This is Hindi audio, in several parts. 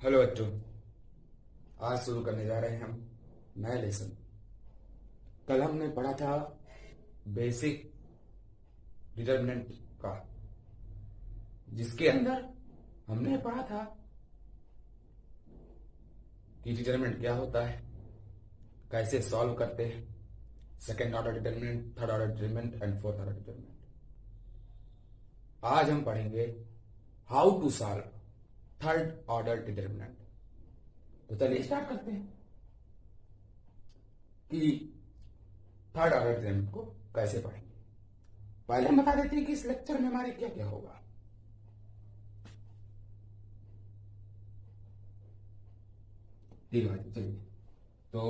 हेलो बच्चों। आज शुरू करने जा रहे हैं हम नया लेसन। कल हमने पढ़ा था बेसिक डिटरमिनेंट का, जिसके अंदर हमने पढ़ा था कि डिटरमिनेंट क्या होता है, कैसे सॉल्व करते हैं, second order determinant, third order determinant and fourth order determinant. आज हम पढ़ेंगे how to solve third order determinant. तो चलिए स्टार्ट करते हैं कि थर्ड ऑर्डर डिटरमिनेंट को कैसे पढ़ेंगे। पहले हम बता देते हैं कि इस लेक्चर में हमारे क्या क्या होगा। ठीक है, चलिए। तो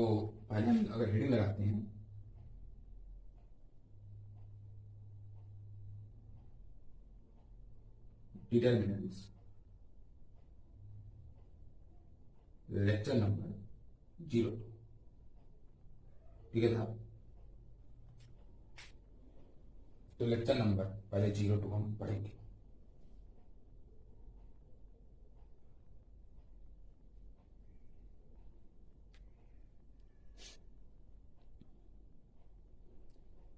पहले हम अगर हेडिंग लगाते हैं, डिटरमिनेंट्स लेक्चर नंबर 0। ठीक है साहब। तो लेक्चर नंबर पहले 02 हम पढ़ेंगे।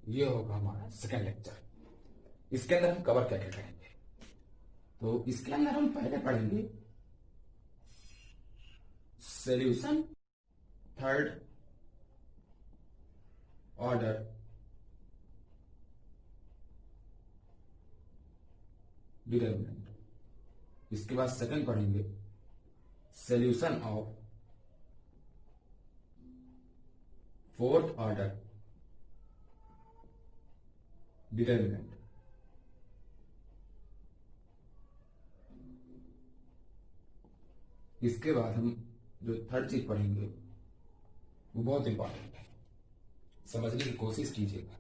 ये होगा हमारा सेकेंड लेक्चर। इसके अंदर हम कवर क्या क्या करेंगे। तो इसके अंदर हम पहले पढ़ेंगे सॉल्यूशन थर्ड ऑर्डर डिटरमिनेंट। इसके बाद सेकंड पढ़ेंगे solution of fourth order determinant. इसके बाद हम जो थर्ड चीज पढ़ेंगे वो बहुत इंपॉर्टेंट है, समझने की कोशिश कीजिएगा।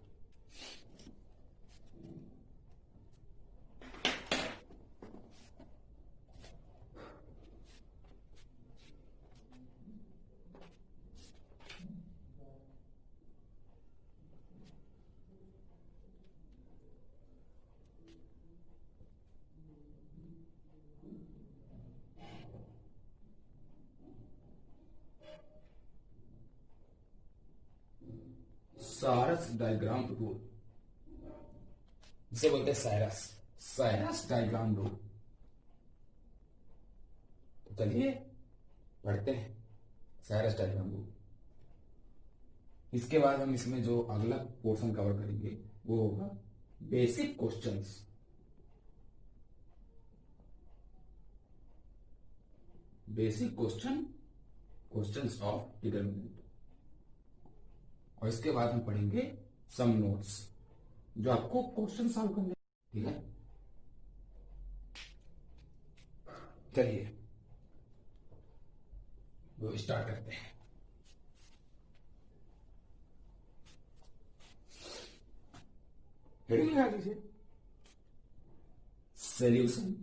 सारस डायग्राम रूल, जिसे बोलते हैं साइरस साइरस डायग्राम रूल। तो चलिए पढ़ते हैं साइरस डायग्राम रूल। इसके बाद हम इसमें जो अगला पोर्शन कवर करेंगे वो होगा basic questions. Basic questions of determinant. और इसके बाद हम पढ़ेंगे सम नोट्स, जो आपको क्वेश्चन सॉल्व करने। ठीक है, चलिए वो स्टार्ट करते हैं। हेडिंग लगा लीजिए solution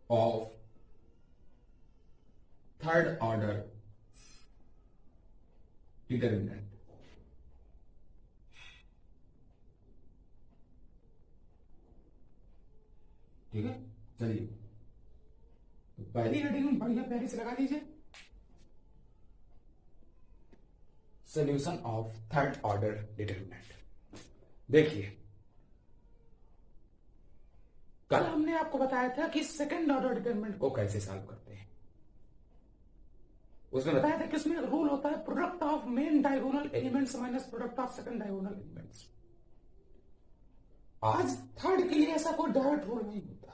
of third order determinant. ठीक है, चलिए तो पहली हेडिंग बढ़िया प्यारी से लगा लीजिए solution of third order determinant. देखिए, कल हमने आपको बताया था कि सेकंड ऑर्डर डिटरमिनेंट को कैसे सॉल्व करते हैं। उसमें बताया था कि उसमें रूल होता है product of main diagonal elements minus product of second diagonal elements. आज थर्ड के लिए ऐसा कोई डायरेक्ट रूल नहीं होता।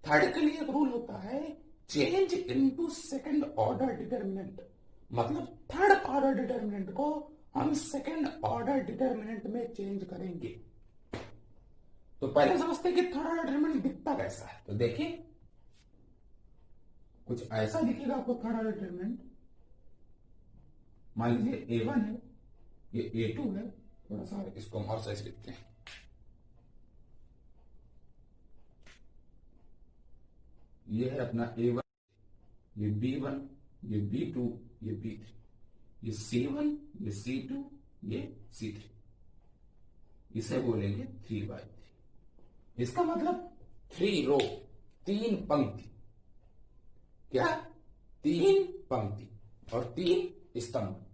थर्ड के लिए एक रूल होता है change into second order determinant. मतलब थर्ड ऑर्डर डिटरमिनेंट को हम सेकंड ऑर्डर डिटरमिनेंट में चेंज करेंगे। तो पहले समझते हैं कि थर्ड ऑर्डर डिटरमिनेंट दिखता कैसा है। तो देखिए, कुछ ऐसा दिखेगा आपको थर्ड ऑर्डर डिटरमिनेंट। मान लीजिए A1 है, ये A2 है। थोड़ा सा इसको हम और सही लिखते हैं। ये है अपना A1, ये B1, ये B2, ये B3, ये C1, ये C2, ये C3। इसे बोलेंगे 3 by 3। इसका मतलब 3 रो तीन पंक्ति, क्या, तीन पंक्ति और तीन स्तंभ।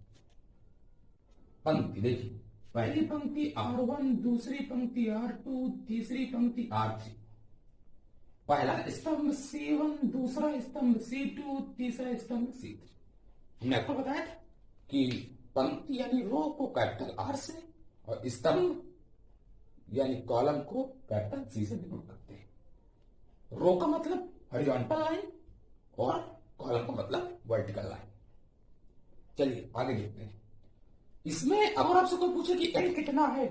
पंक्ति देखिए, पहली पंक्ति R1, दूसरी पंक्ति R2, तीसरी पंक्ति R3, पहला स्तंभ C1, दूसरा स्तंभ C2, तीसरा स्तंभ C3। हमने आपको बताया था कि पंक्ति यानी रो को कैपिटल R से और स्तंभ यानी कॉलम को कैपिटल C से डिनोट करते हैं। रो का मतलब हॉरिजॉन्टल लाइन और कॉलम का मतलब वर्टिकल लाइन। चलिए आगे देखते हैं। इसमें अगर आपसे कोई पूछे कि n कितना है,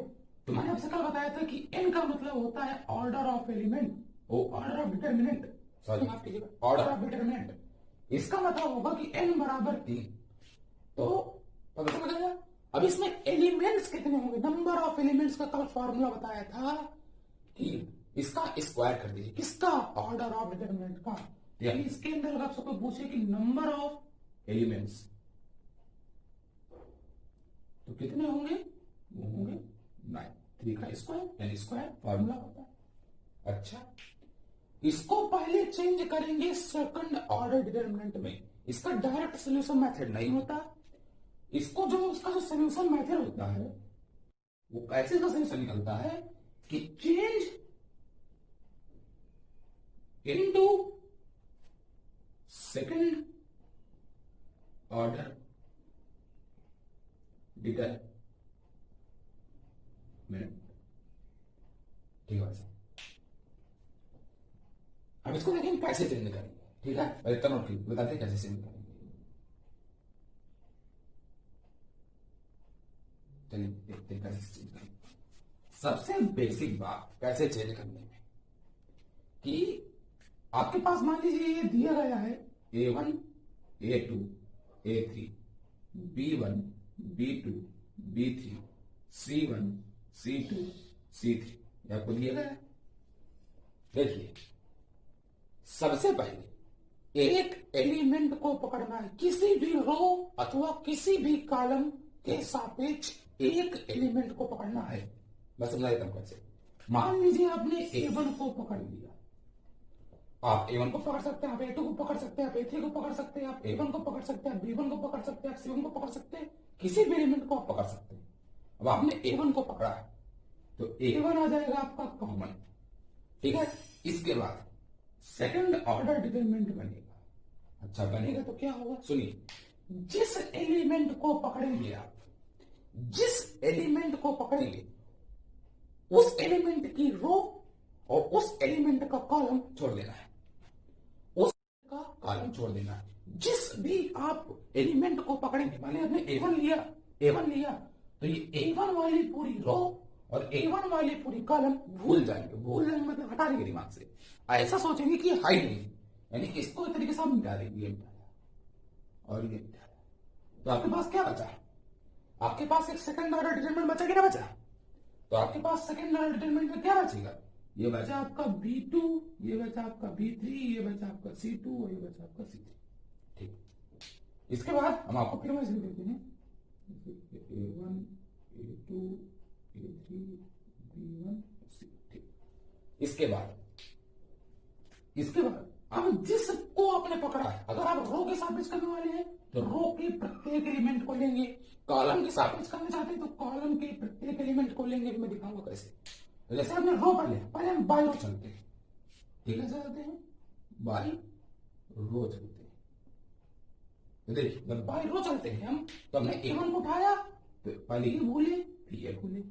तो मैंने आपसे कल बताया था कि n का मतलब होता है order of element, order of determinant, sorry माफ कीजिएगा, ऑर्डर ऑफ डिटरमिनेंट। इसका मतलब होगा कि n बराबर 3। तो पता चल गया। अब इसमें एलिमेंट्स कितने होंगे, नंबर ऑफ एलिमेंट्स का कल फॉर्मूला बताया था कि इसका स्क्वायर कर दीजिए, किसका, ऑर्डर ऑफ डिटरमिनेंट का। यानी इसके अंदर अगर आपसे कोई पूछे कि नंबर ऑफ एलिमेंट्स तो कितने होंगे, वो होंगे 9। 3 का स्क्वायर यानी स्क्वायर फॉर्मूला होता है। अच्छा, इसको पहले चेंज करेंगे सेकंड ऑर्डर डिटरमिनेंट में। इसका डायरेक्ट सोल्यूशन मेथड नहीं होता। इसको जो उसका जो सोल्यूशन मेथड होता है वो कैसे का सोल्यूशन निकलता है कि change into second order determinant. ठीक है, अब इसको देखें कैसे चेंज करेंगे। ठीक है, बताते हैं कैसे चेंज करेंगे। चलिए देखते हैं कैसे चेंज करेंगे। सबसे बेसिक बात कैसे चेंज करने में कि आपके पास मान लीजिए ये दिया गया है A1, A2, A3, B1, B2, B3, C1, C2, C3 आपको दिया गया है। देखिए, सबसे पहले एक एलिमेंट को पकड़ना है, किसी भी रो अथवा किसी भी कॉलम के सापेक्ष एक एलिमेंट को पकड़ना है। मैं समझा देता हूं कैसे। मान लीजिए आपने A1 को पकड़ लिया, आप A1 को पकड़ सकते हैं, आप A2 को पकड़ सकते हैं, आप A3 को पकड़ सकते हैं, आप A1 को पकड़ सकते हैं, आप B1 को पकड़ सकते हैं, आप C1 को पकड़ सकते हैं, किसी भी एलिमेंट को आप पकड़ सकते हैं। अब आपने A1 को पकड़ा है तो A1 आ जाएगा आपका कॉमन। ठीक है, इसके बाद सेकंड ऑर्डर डिटरमिनेंट बनेगा। अच्छा बनेगा तो क्या होगा, सुनिए, जिस एलिमेंट को पकड़ेंगे आप, जिस एलिमेंट को पकड़ेंगे उस एलिमेंट की रो और उस एलिमेंट का कॉलम छोड़ देना है, उस का कॉलम छोड़ देना है। जिस भी आप एलिमेंट को पकड़ेंगे, मान लीजिए आपने A1 लिया तो ये A1 वाली पूरी रो और A1 वाली पूरी कॉलम भूल जाएंगे मतलब हटा देंगे दिमाग से। ऐसा सोचेंगे कि हाई नहीं, यानी इसको इस तरीके से हम मिटा देंगे, ये मिटाया और ये मिटाया, तो आपके पास क्या बचा, आपके पास एक सेकंड ऑर्डर डिटरमिनेंट बचा कि ना बचा। तो आपके पास सेकंड ऑर्डर डिटरमिनेंट में क्या बचेगा, ये बचा आपका B2, ये बचा आपका B3, ये बचा आपका C2 और ये बचा आपका C3। ठीक, इसके बाद हम आपको फिर लिख देते हैं A1, A2, A3, B1, C। ठीक, इसके बाद अब जिसको आपने पकड़ा है, अगर आप रो के सापेक्ष करने वाले हैं तो रो के प्रत्येक एलिमेंट को लेंगे, कॉलम के सापेक्ष करना चाहते हैं तो कॉलम के प्रत्येक एलिमेंट को लेंगे। मैं दिखाऊंगा कैसे। तो जैसे हमने रो पढ़ लिया, पहले हम बाय रो चलते हैं। ठीक है, चलते हैं बाय रो चलते हैं। तो देखिए जब बाय रो चलते हैं हम, तो हमने A1 को उठाया तो पहले ये भूले फिर ये भूले।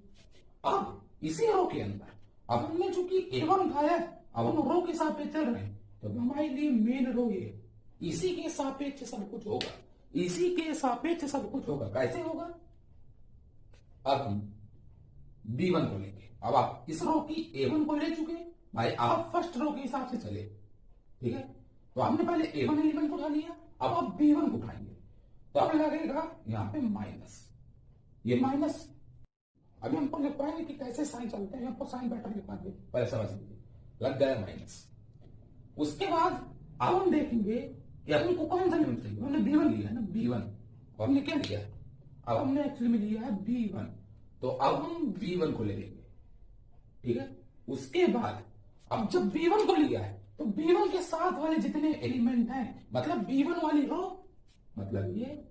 अब इसी रो के अंदर अब हमने चूंकि A1 उठाया, अब हम रो के सापेक्ष चल रहे हैं, तो हमारे लिए मेन रो ये, इसी के सापेक्ष सब कुछ होगा, इसी के सापेक्ष सब कुछ होगा। कैसे होगा, अब हम B1 को लेंगे। अब आप इस रो की A1 को ले चुके भाई, आप फर्स्ट रो के हिसाब से चले। ठीक है, तो आपने पहले A1 एलिमेंट को उठा लिया, अब आप B1 को उठाएंगे तो अब लगेगा यहाँ पे माइनस, ये माइनस। अभी हमको लिख पाएंगे कि कैसे साइन चलते हैं, हमको साइन पैटर्न लिख पाएंगे, पहले समझ लीजिए। लग गया माइनस। उसके बाद अब हम देखेंगे कि हमको कौन सा एलिमेंट चाहिए। हमने B1 लिया है ना, B1, और हमने क्या लिया, अब हमने एक्चुअली में लिया है B1, तो अब हम B1 को ले लेंगे। ठीक है, उसके बाद अब जब B1 को लिया है तो B1 के साथ वाले जितने एलिमेंट हैं, मतलब B1 वाली रो मतलब ये,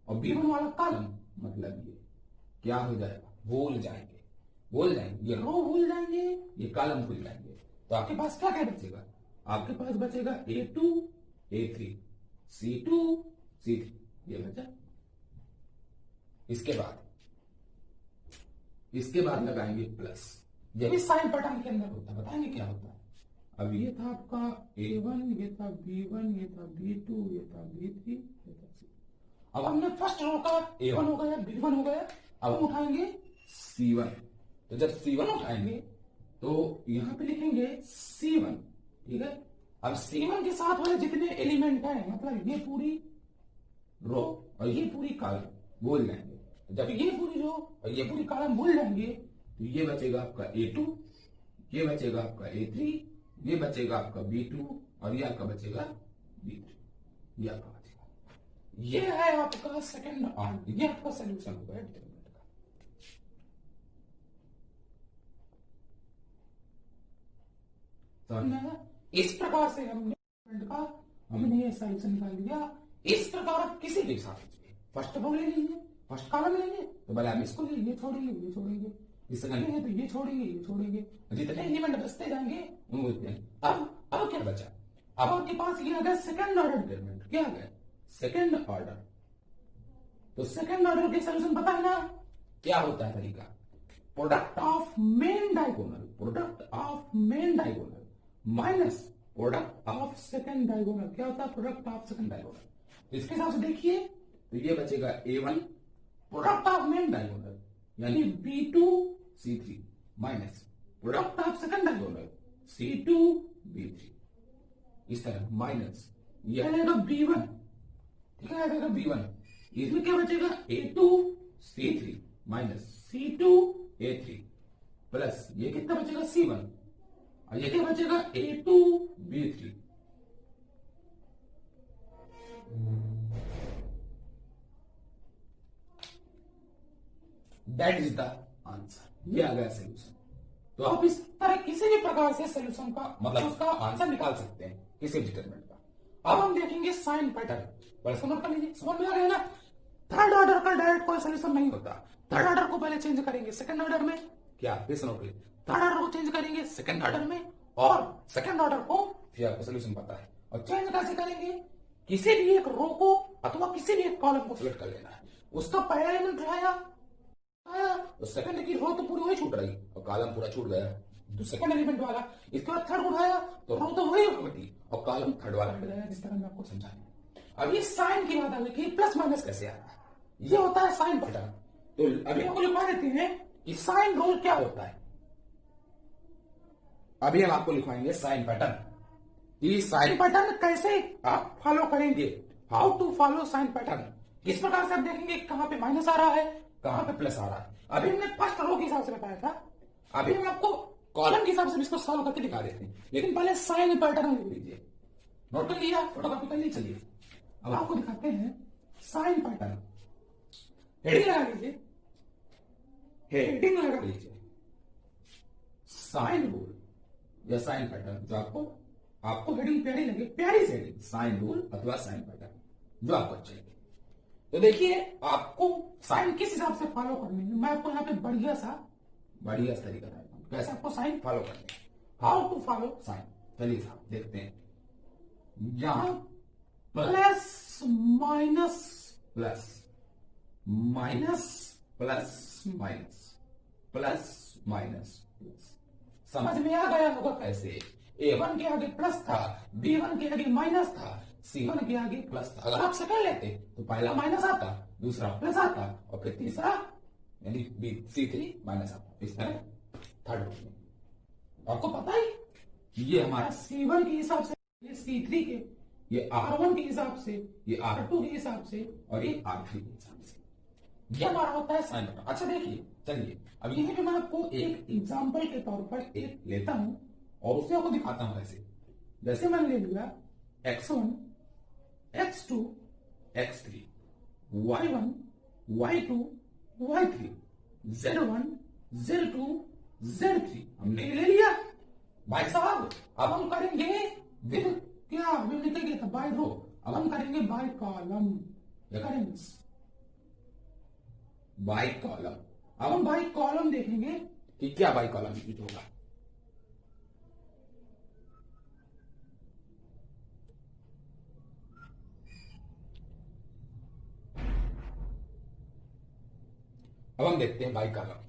और B1 वाला कॉलम मतलब ये, क्या हो जाएगा, भूल जाएंगे, ये रो भूल जाएंगे, ये कॉलम भूल जाएंगे। तो आपके पास क्या क्या बचेगा, आपके पास बचेगा A2 A3 C2 C3, ये बचा। इसके बाद लगाएंगे प्लस, ये भी साइन पैटर्न के अंदर होता है, बताएंगे क्या होता है। अब ये था आपका A1, ये था B1, ये था B2, ये था B3, ये था C। अब हमने फर्स्ट रो का A1 हो गया, B1 हो गया, अब हम उठाएंगे C1। तो जब C1 उठाएंगे तो यहां पे लिखेंगे C1, ठीक है। अब C1 के साथ वाले जितने एलिमेंट हैं, मतलब ये पूरी रो और ये पूरी कॉलम भूल जाएंगे। जब ये पूरी रो और ये पूरी कॉलम भूल जाएंगे तो ये बचेगा आपका A2, ये बचेगा आपका A3, ये बचेगा आपका B2 और ये आपका बचेगा B3, ये आपका बचेगा। ये है आपका सेकंड ऑर्डर, ये आपका सॉल्यूशन होगा डिटरमिनेंट का। समझ में आया? इस प्रकार से हमने ये सॉल्यूशन निकाल दिया। इस प्रकार आप किसी भी हिसाब से फर्स्ट रो ले लीजिए, फर्स्ट कॉलम लेंगे तो भले आप इसको ये छोड़ेंगे, इससे लेंगे तो ये छोड़ेंगे, जितने एलिमेंट बचते जाएंगे अब क्या बचा, अब आपके पास ये आ गया सेकंड ऑर्डर डिटरमिनेंट। क्या आ गया, सेकंड ऑर्डर। तो सेकंड ऑर्डर के सॉल्यूशन पता है ना क्या होता है तरीका, product of main diagonal minus product of second diagonal. क्या होता है, प्रोडक्ट ऑफ सेकंड डायगोनल। इसके हिसाब से देखिए तो ये बचेगा A1 product of main diagonal यानी B2 C3 minus product of second diagonal C2 B3, इस तरह माइनस ये आएगा B1, ठीक है, आएगा B1। इसमें क्या बचेगा A2 C3 minus C2 A3 plus ये कितना बचेगा C1 और ये क्या बचेगा A2 B3। That is the answer, ये आ गया सोल्यूशन। तो आप इस तरह किसी भी प्रकार से सोल्यूशन का मतलब उसका आंसर निकाल सकते हैं किसी डिटरमिनेंट का। अब हम देखेंगे साइन पैटर्न, बड़ा समझ कर लीजिए, समझ में आ गया ना। थर्ड ऑर्डर का डायरेक्ट कोई सोल्यूशन नहीं होता, थर्ड ऑर्डर को पहले चेंज करेंगे सेकंड ऑर्डर में, क्या फिर नोट लीजिए, थर्ड ऑर्डर को चेंज करेंगे सेकंड ऑर्डर में और सेकंड ऑर्डर को फिर आपको सोल्यूशन पता है। और चेंज कैसे करेंगे, किसी भी एक रो को अथवा किसी भी एक कॉलम को सिलेक्ट कर लेना है, उसका पहला एलिमेंट उठाया तो सेकंड की रो तो पूरी वही छूट रही और कॉलम पूरा छूट गया, तो सेकंड एलिमेंट वाला। इसके बाद थर्ड उठाया तो रो तो वही घटी और कॉलम थर्ड वाला हट गया, जिस तरह मैं आपको समझाया। अब ये साइन की बात आ गई कि प्लस माइनस कैसे आ रहा है, ये होता है साइन पैटर्न। तो अभी आपको लिखवा देते हैं कि साइन रूल क्या होता है। अभी हम आपको लिखवाएंगे साइन पैटर्न। ये साइन पैटर्न कैसे आप फॉलो करेंगे, how to follow sign pattern, किस प्रकार से आप देखेंगे कहां पे माइनस आ रहा है कहां पे प्लस आ रहा है। अभी हमने फर्स्ट रो के हिसाब से बताया था, अभी हम आपको कॉलम के हिसाब से इसको सॉल्व करके दिखा देते हैं, लेकिन पहले साइन पैटर्न लिख लीजिए, नोट कर लिया, फोटोकॉपी कर लीजिए। चलिए अब आपको दिखाते हैं साइन पैटर्न। हेडिंग लगा लीजिए, हेडिंग लगा लीजिए, साइन रूल या साइन पैटर्न, जो आपको हेडिंग प्यारी लगे, प्यारी से हेडिंग, साइन रूल अथवा साइन पैटर्न जो आपको चाहिए। तो देखिए आपको साइन किस हिसाब से फॉलो करनी है, मैं आपको यहाँ पे बढ़िया सा तरीका बताता हूँ कैसे आपको साइन फॉलो करनी है, हाउ टू फॉलो साइन। चलिए साहब देखते हैं, यहां plus minus plus minus plus minus plus minus plus, समझ में आ गया होगा कैसे। A1 के आगे प्लस था, B1 के आगे माइनस था, C1 के आगे प्लस था। अगर आप सेकंड लेते तो पहला माइनस आता, दूसरा प्लस आता और फिर तीसरा यानी C3 माइनस आता, इस तरह थर्ड रो में। आपको पता है ये हमारा C1 के हिसाब से, ये C3 के, ये R1 के हिसाब से, ये R2 के हिसाब से और ये R3 के हिसाब से, ये हमारा होता है साइन पैटर्न। अच्छा देखिए, चलिए अब यहीं पे मैं आपको एक एग्जांपल के तौर पर एक लेता हूं और उससे आपको दिखाता हूं कैसे। जैसे मैंने ले लिया x1 x2 x3 y1 y2 y3 z1 z2 z3, हमने ले लिया। भाई साहब अब हम करेंगे विद क्या, हमें निकल गया था बाय रो, अब हम करेंगे बाय कॉलम। क्या करेंगे? By column. अब हम बाय कॉलम देखेंगे कि क्या बाय कॉलम यूज होगा। अब हम देखते हैं बाय कॉलम।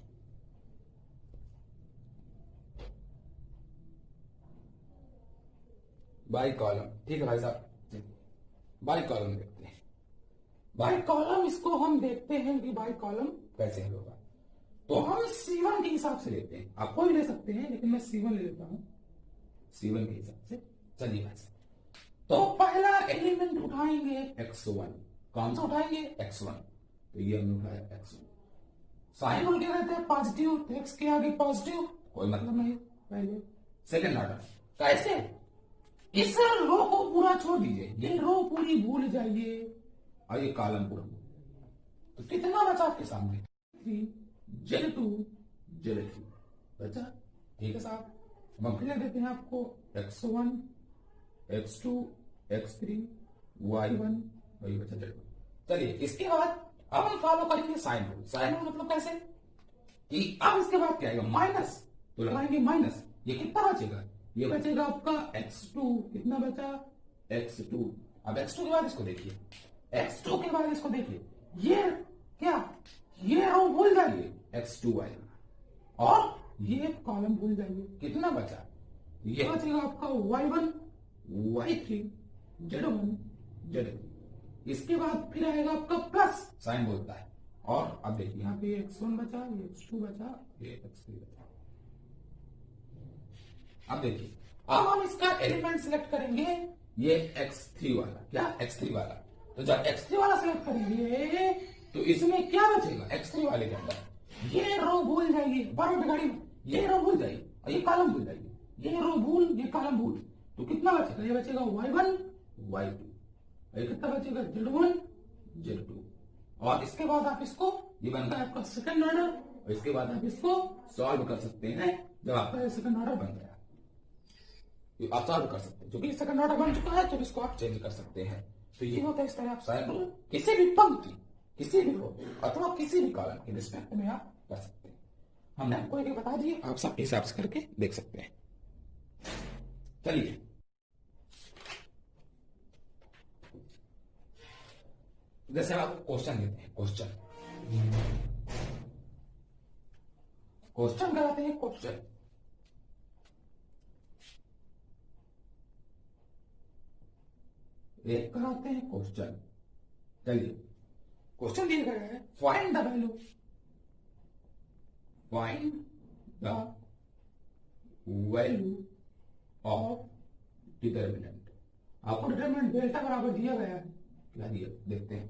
बाय कॉलम, ठीक है भाई साहब, बाय कॉलम देखते हैं। बाय कॉलम इसको हम देखते हैं कि बाय कॉलम कैसे हल होगा। तो हम C1 के हिसाब से लेते हैं, आप कोई ले सकते हैं लेकिन मैं C1 ले लेता हूं, C1 के हिसाब से। चलिए भाई साहब, तो पहला एलिमेंट उठाएंगे X1। कौन सा उठाएंगे? X1। तो ये हमने उठाया X1। साइन रूल क्या कहते हैं? पॉजिटिव, तो X के आगे पॉजिटिव कोई मतलब नहीं। पहले सेकंड ऑर्डर कैसे? इस रो को पूरा छोड़ दीजिए, ये रो पूरी भूल जाइए और ये कॉलम पूरा भूल जाइए। तो कितना बचा आपके सामने? 3 Z2 Z3 बचा। ठीक है साहब, अब हम फिर देते हैं आपको X1 X2 X3 Y1 वही बचा Z2। चलिए इसके बाद अब हम फॉलो करेंगे साइन रूल। साइन रूल मतलब कैसे कि अब इसके बाद क्या आएगा? माइनस, तो लगाएंगे माइनस। ये कितना बचेगा? ये बचेगा आपका X2। कितना बचा? X2। अब X2 के बाद इसको देखिए, X2 के बाद इसको देखिए, ये क्या, ये रो भूल जाइए X2 आएगा और ये कॉलम भूल जाइए। कितना बचा? ये बचेगा आपका Y1 Y3 Z1 Z2। इसके बाद फिर आएगा आपका प्लस, साइन बोलता है। और अब देखिए यहाँ पे X1 बचा, ये X2 बचा, ये X3 बचा। अब देखिए, अब हम इसका एलिमेंट सिलेक्ट करेंगे, ये X3 वाला। क्या? X3 वाला। तो जब X3 वाला सिलेक्ट करेंगे तो इसमें क्या बचेगा? X3 वाले के अंदर ये रो भूल जाइए, बराबर गाड़ी में ये रो भूल जाइए और ये कॉलम भूल जाइए। ये रो भूल, ये कॉलम भूल, तो कितना बचेगा? ये बचेगा Y1 Y2। ये कितना बचेगा? Z1 Z2। और इसके बाद आप इसको, ये बनता है आपका सेकंड ऑर्डर, और इसके बाद आप इसको सॉल्व कर सकते हैं। जब आपका सेकंड ऑर्डर बन गया आप सॉल्व कर सकते हैं, क्योंकि सेकंड ऑर्डर बन चुका है तो इसको आप चेंज कर सकते हैं। तो ये होता है इस तरह आप साइन रूल किसी भी पंक्ति, किसी भी रो अथवा किसी भी कॉलम के रिस्पेक्ट में आप कर सकते हैं। हमने आपको एक बता दिए, आप सब हिसाब से करके देख सकते हैं। चलिए जैसे आप क्वेश्चन देते हैं, क्वेश्चन कराते हैं, क्वेश्चन एक कराते हैं क्वेश्चन। चलिए क्वेश्चन दिया गया है, find the value, find the value of determinant. आपको डिटर्मिनेंट डेल्टा बराबर दिया गया है, क्या दिया देखते हैं।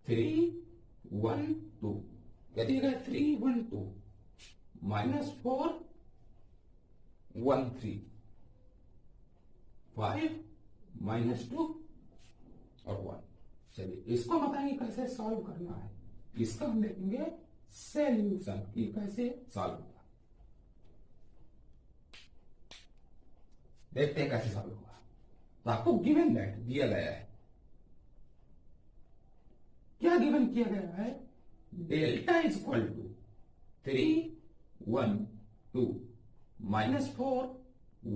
3 1 2 क्या दिया गया? 3 1 2 -4 1 3 5 -2 और 1। चलिए इसको बताएंगे कैसे सॉल्व करना है। इसका हम देखेंगे सॉल्यूशन कि कैसे सॉल्व होगा। देखते हैं कैसे सॉल्व होगा। तो आपको गिवन दैट दिया गया है, क्या गिवन किया गया है? Delta is equal to 3 1 2 -4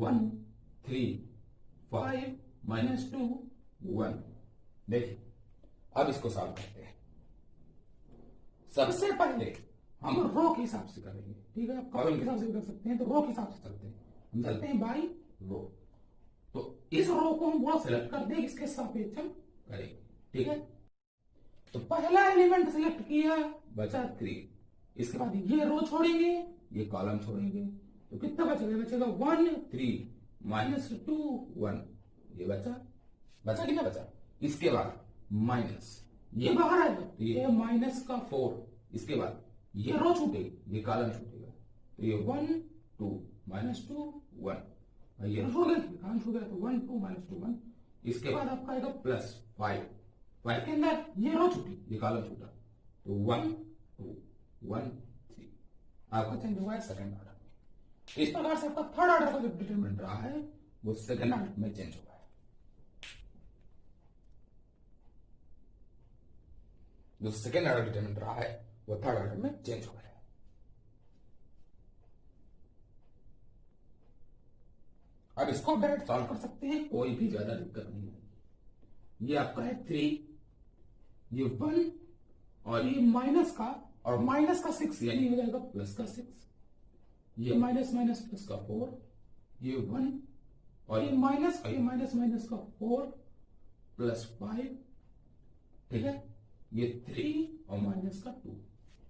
1 3 5 -2 1। देखिए अब इसको सॉल्व करते हैं। सबसे पहले हम रो के हिसाब से करेंगे, ठीक है? आप कॉलम के हिसाब से कर सकते हैं, तो रो के हिसाब से चलते हैं। हम चलते हैं बाई रो। तो इस रो को हम पूरा सिलेक्ट कर देंगे, इसके सापेक्ष हम करेंगे, ठीक है? तो पहला एलिमेंट सिलेक्ट किया, बचा 3। इसके बाद ये रो छोड़ेंगे, ये कॉलम छोड़ेंगे, तो कितना बचेगा? बचेगा 1 3 -2 1। ये बचा कितना बचा? इसके बाद माइनस, ये बाहर आएगा तो ये माइनस का 4। इसके बाद ये रो छूटेगी, ये कॉलम छूटेगा, तो ये 1 2 -2 1। ये रो गया, छू गया, तो 1 2 -2 1। इसके बाद आपका आएगा प्लस 5 के अंदर ये रो छूटी, ये कॉलम छूटा, तो 1 2 1 3। आपका चेंज हुआ है सेकंड ऑर्डर में। इस प्रकार से आपका थर्ड ऑर्डर का जो डिटरमिनेंट रहा है वो सेकंड ऑर्डर में चेंज हुआ है। जो सेकंड ऑर्डर डिटरमिनेंट रहा है वो थर्ड ऑर्डर में चेंज हुआ है। अब इसको डायरेक्ट सॉल्व कर सकते हैं, कोई भी ज्यादा दिक्कत नहीं है। ये आपका है 3, ये 1 और ये माइनस का, और माइनस का 6 यानी हो जाएगा प्लस का 6, ये माइनस माइनस प्लस का 4, ये 1 और ये माइनस का, ये माइनस माइनस का 4 प्लस 5, ठीक है, ये 3 और माइनस का 2।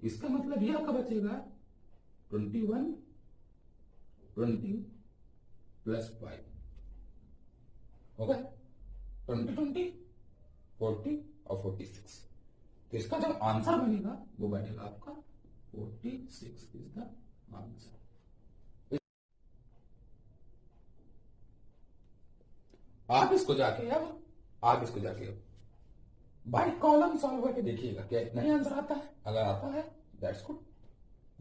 इसका मतलब ये आपका बचेगा 21 20 प्लस 5 हो गया 20 20 40 और 46। तो इसका जो आंसर बनेगा वो बनेगा आपका 46 इज द आंसर। आप इसको जाके अब बाई कॉलम सॉल्व करके देखिएगा क्या इतना ही आंसर आता है। अगर आता है दैट्स गुड,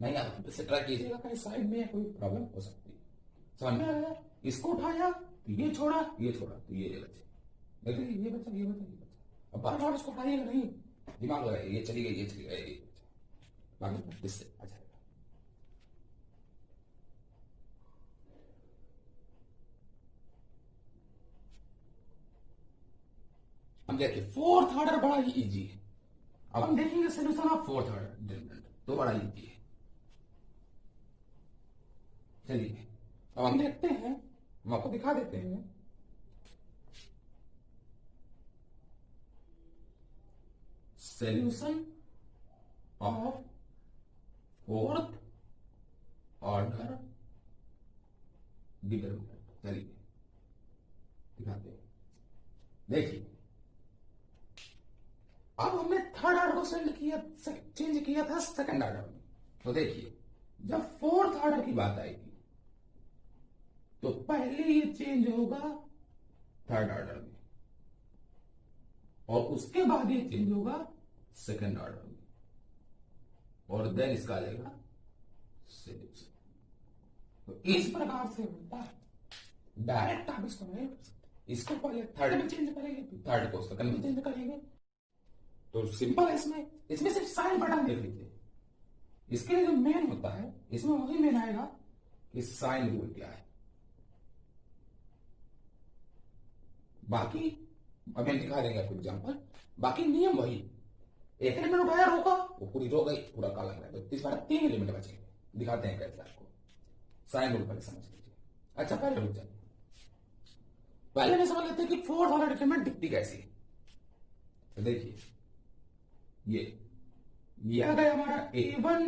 नहीं आता तो इसे ट्राई कीजिएगा, कहीं साइड में कोई प्रॉब्लम हो सकती है। समझ में आ गया? इसको उठाया तो ये छोड़ा तो ये बचा, ये बचा। अब बार बार इसको उठाइएगा नहीं, दिमाग लगाइए, ये चली गई ये बचा, बाकी प्रैक्टिस से आ जाएगा। हम देखिए फोर्थ ऑर्डर बड़ा ही इजी है। अब हम देखेंगे solution of fourth order determinant, तो बड़ा इजी है। चलिए अब हम देखते हैं, हम आपको दिखा देते हैं। Solution of fourth order determinant, चलिए दिखाते हैं। देखिए अब हमने थर्ड ऑर्डर को चेंज किया था सेकंड ऑर्डर में। तो देखिए जब फोर्थ ऑर्डर की बात आएगी तो पहले ये चेंज होगा थर्ड ऑर्डर में और उसके बाद ये चेंज होगा सेकंड ऑर्डर में, और देन इसका आ जाएगा सॉल्यूशन। तो इस प्रकार से होता है। डायरेक्ट आप इसको नहीं कर सकते, इसको पहले थर्ड में चेंज करेंगे फिर थर्ड को सेकंड में चेंज करेंगे। तो सिंपल है, इसमें सिर्फ साइन बटन देख लीजिए। इसके लिए जो मेन होता है इसमें वही मेन आएगा कि साइन रूल क्या है। बाकी अब हम दिखा देंगे आपको एग्जांपल। बाकी नियम वही, एक एलिमेंट उठाया रोका, वो पूरी रो गई, पूरा काला गया, तो इस बार 3 एलिमेंट बचेंगे। दिखाते हैं कैसे आपको। साइन रूल पहले समझ लीजिए। अच्छा पहले रुक जाइए, पहले मैं समझ लेते हैं कि फोर्थ ऑर्डर डिटरमिनेंट दिखती कैसी है। तो देखिए ये आ गया हमारा A1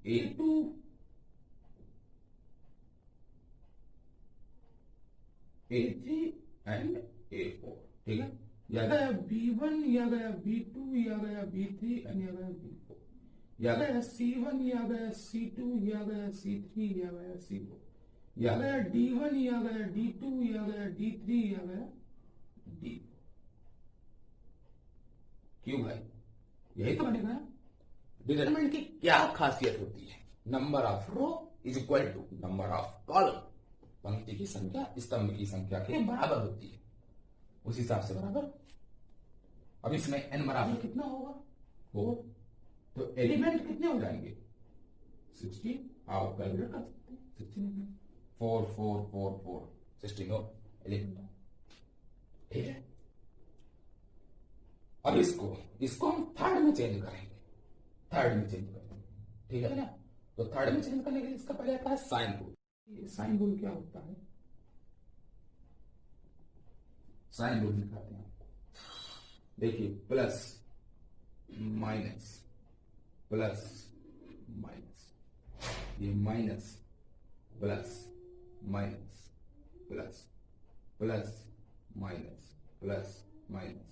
A2 A3 and A4, ठीक है। यह आ गया B1, यह आ गया B2, यह आ गया B3 एंड यह आ गया B4, यह आ गया C1, यह आ गया C2, यह आ गया C3, यह आ गया C4, यह आ गया D1, यह आ गया D2, यह आ गया D3, यह आ गया D4। क्यों भाई? यही तो बनेगा। डिटरमिनेंट की क्या खासियत होती है? Number of row is equal to number of column. पंक्ति की संख्या स्तंभ की संख्या के बराबर होती है, उस हिसाब से बराबर। अब इसमें n बराबर कितना होगा? 4। तो एलिमेंट कितने हो जाएंगे? 16। आप कैलकुलेट कर सकते हैं। 16 4 4 4 4 16 एलिमेंट, ठीक है। अब इसको हम थर्ड में चेंज करेंगे, ठीक है ना। तो थर्ड में चेंज करने के लिए इसका पहले आता है साइन रूल। साइन रूल क्या होता है? साइन रूल दिखाते हैं आपको। देखिए प्लस माइनस प्लस माइनस, ये minus plus minus plus plus minus plus minus,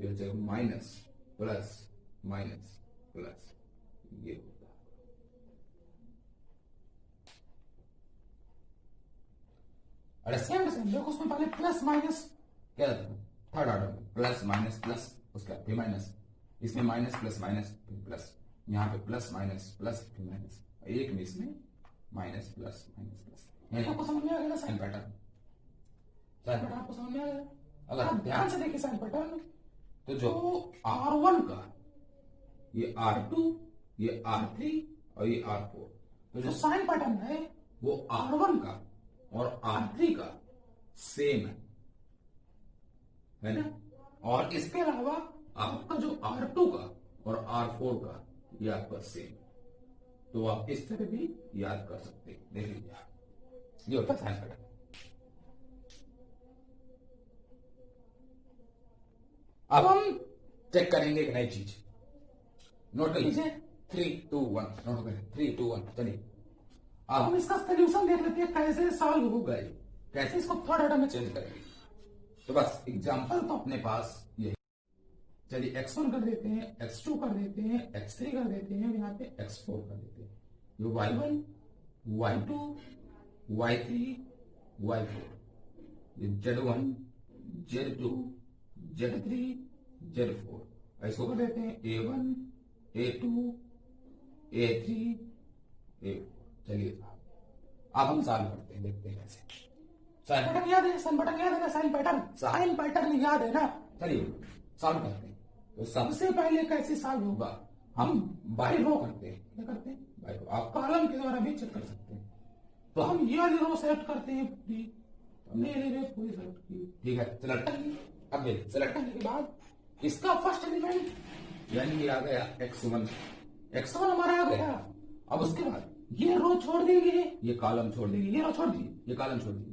ये हो जाएगा माइनस प्लस माइनस प्लस, ये होता है। अरे सेम देखो, उसमें पहले प्लस माइनस क्या था थर्ड ऑर्डर में, प्लस माइनस प्लस उसका फिर माइनस, इसमें माइनस प्लस माइनस फिर प्लस, यहाँ पे प्लस माइनस प्लस फिर माइनस, एक में इसमें माइनस प्लस माइनस प्लस। नहीं आपको समझ में आ गया साइन पैटर्न? साइन पैटर्न आपको समझ में आ गया? अगर आप ध्यान से देखिए साइन पैटर्न, तो जो R1 का, ये R2, ये R3 और ये R4, तो जो साइन पैटर्न है वो R1 का और R3 का सेम है ना? और इसके अलावा आपका जो R2 का और R4 का ये आपका सेम। तो आप इस तरह भी याद कर सकते हैं। देख लीजिए, ये होता है साइन पैटर्न। अब हम चेक करेंगे एक नई चीज, नोट कर लीजिए। 3 2 1 नोट करें। 3 2 1 चलिए अब हम इसका सोल्यूशन देख लेते हैं कैसे सॉल्व होगा, कैसे इसको थर्ड ऑर्डर में चेंज करेंगे। तो बस एग्जांपल तो अपने पास ये, चलिए x1 कर देते हैं, x2 कर देते हैं, x3 कर देते हैं, यहाँ पे x4 कर देते हैं। ये y1 y2 y3 y4, ये z1 z2 z3 z4, इसको कर देते हैं a1 a2 a3 a4। चलिए अब हम सॉल्व करते हैं, देखते हैं कैसे। साइन पैटर्न याद है? साइन पैटर्न याद है ना? साइन पैटर्न याद है ना? चलिए सॉल्व करते हैं। तो सबसे पहले कैसे सॉल्व होगा, हम बाई रो करते हैं। क्या करते हैं? By rho. आप कॉलम के द्वारा भी चेक कर सकते हैं। तो हम ये वाली रो सेलेक्ट करते हैं पूरी, हमने ये पूरी सेलेक्ट की, ठीक है, सेलेक्ट कर ली। अब देखिए सेलेक्ट करने के बाद इसका फर्स्ट एलिमेंट यानी ये आ गया x1 हमारा आ गया। अब उसके बाद ये रो छोड़ देंगे, ये कॉलम छोड़ देंगे, ये रो छोड़ दिए, ये कॉलम छोड़ दिए,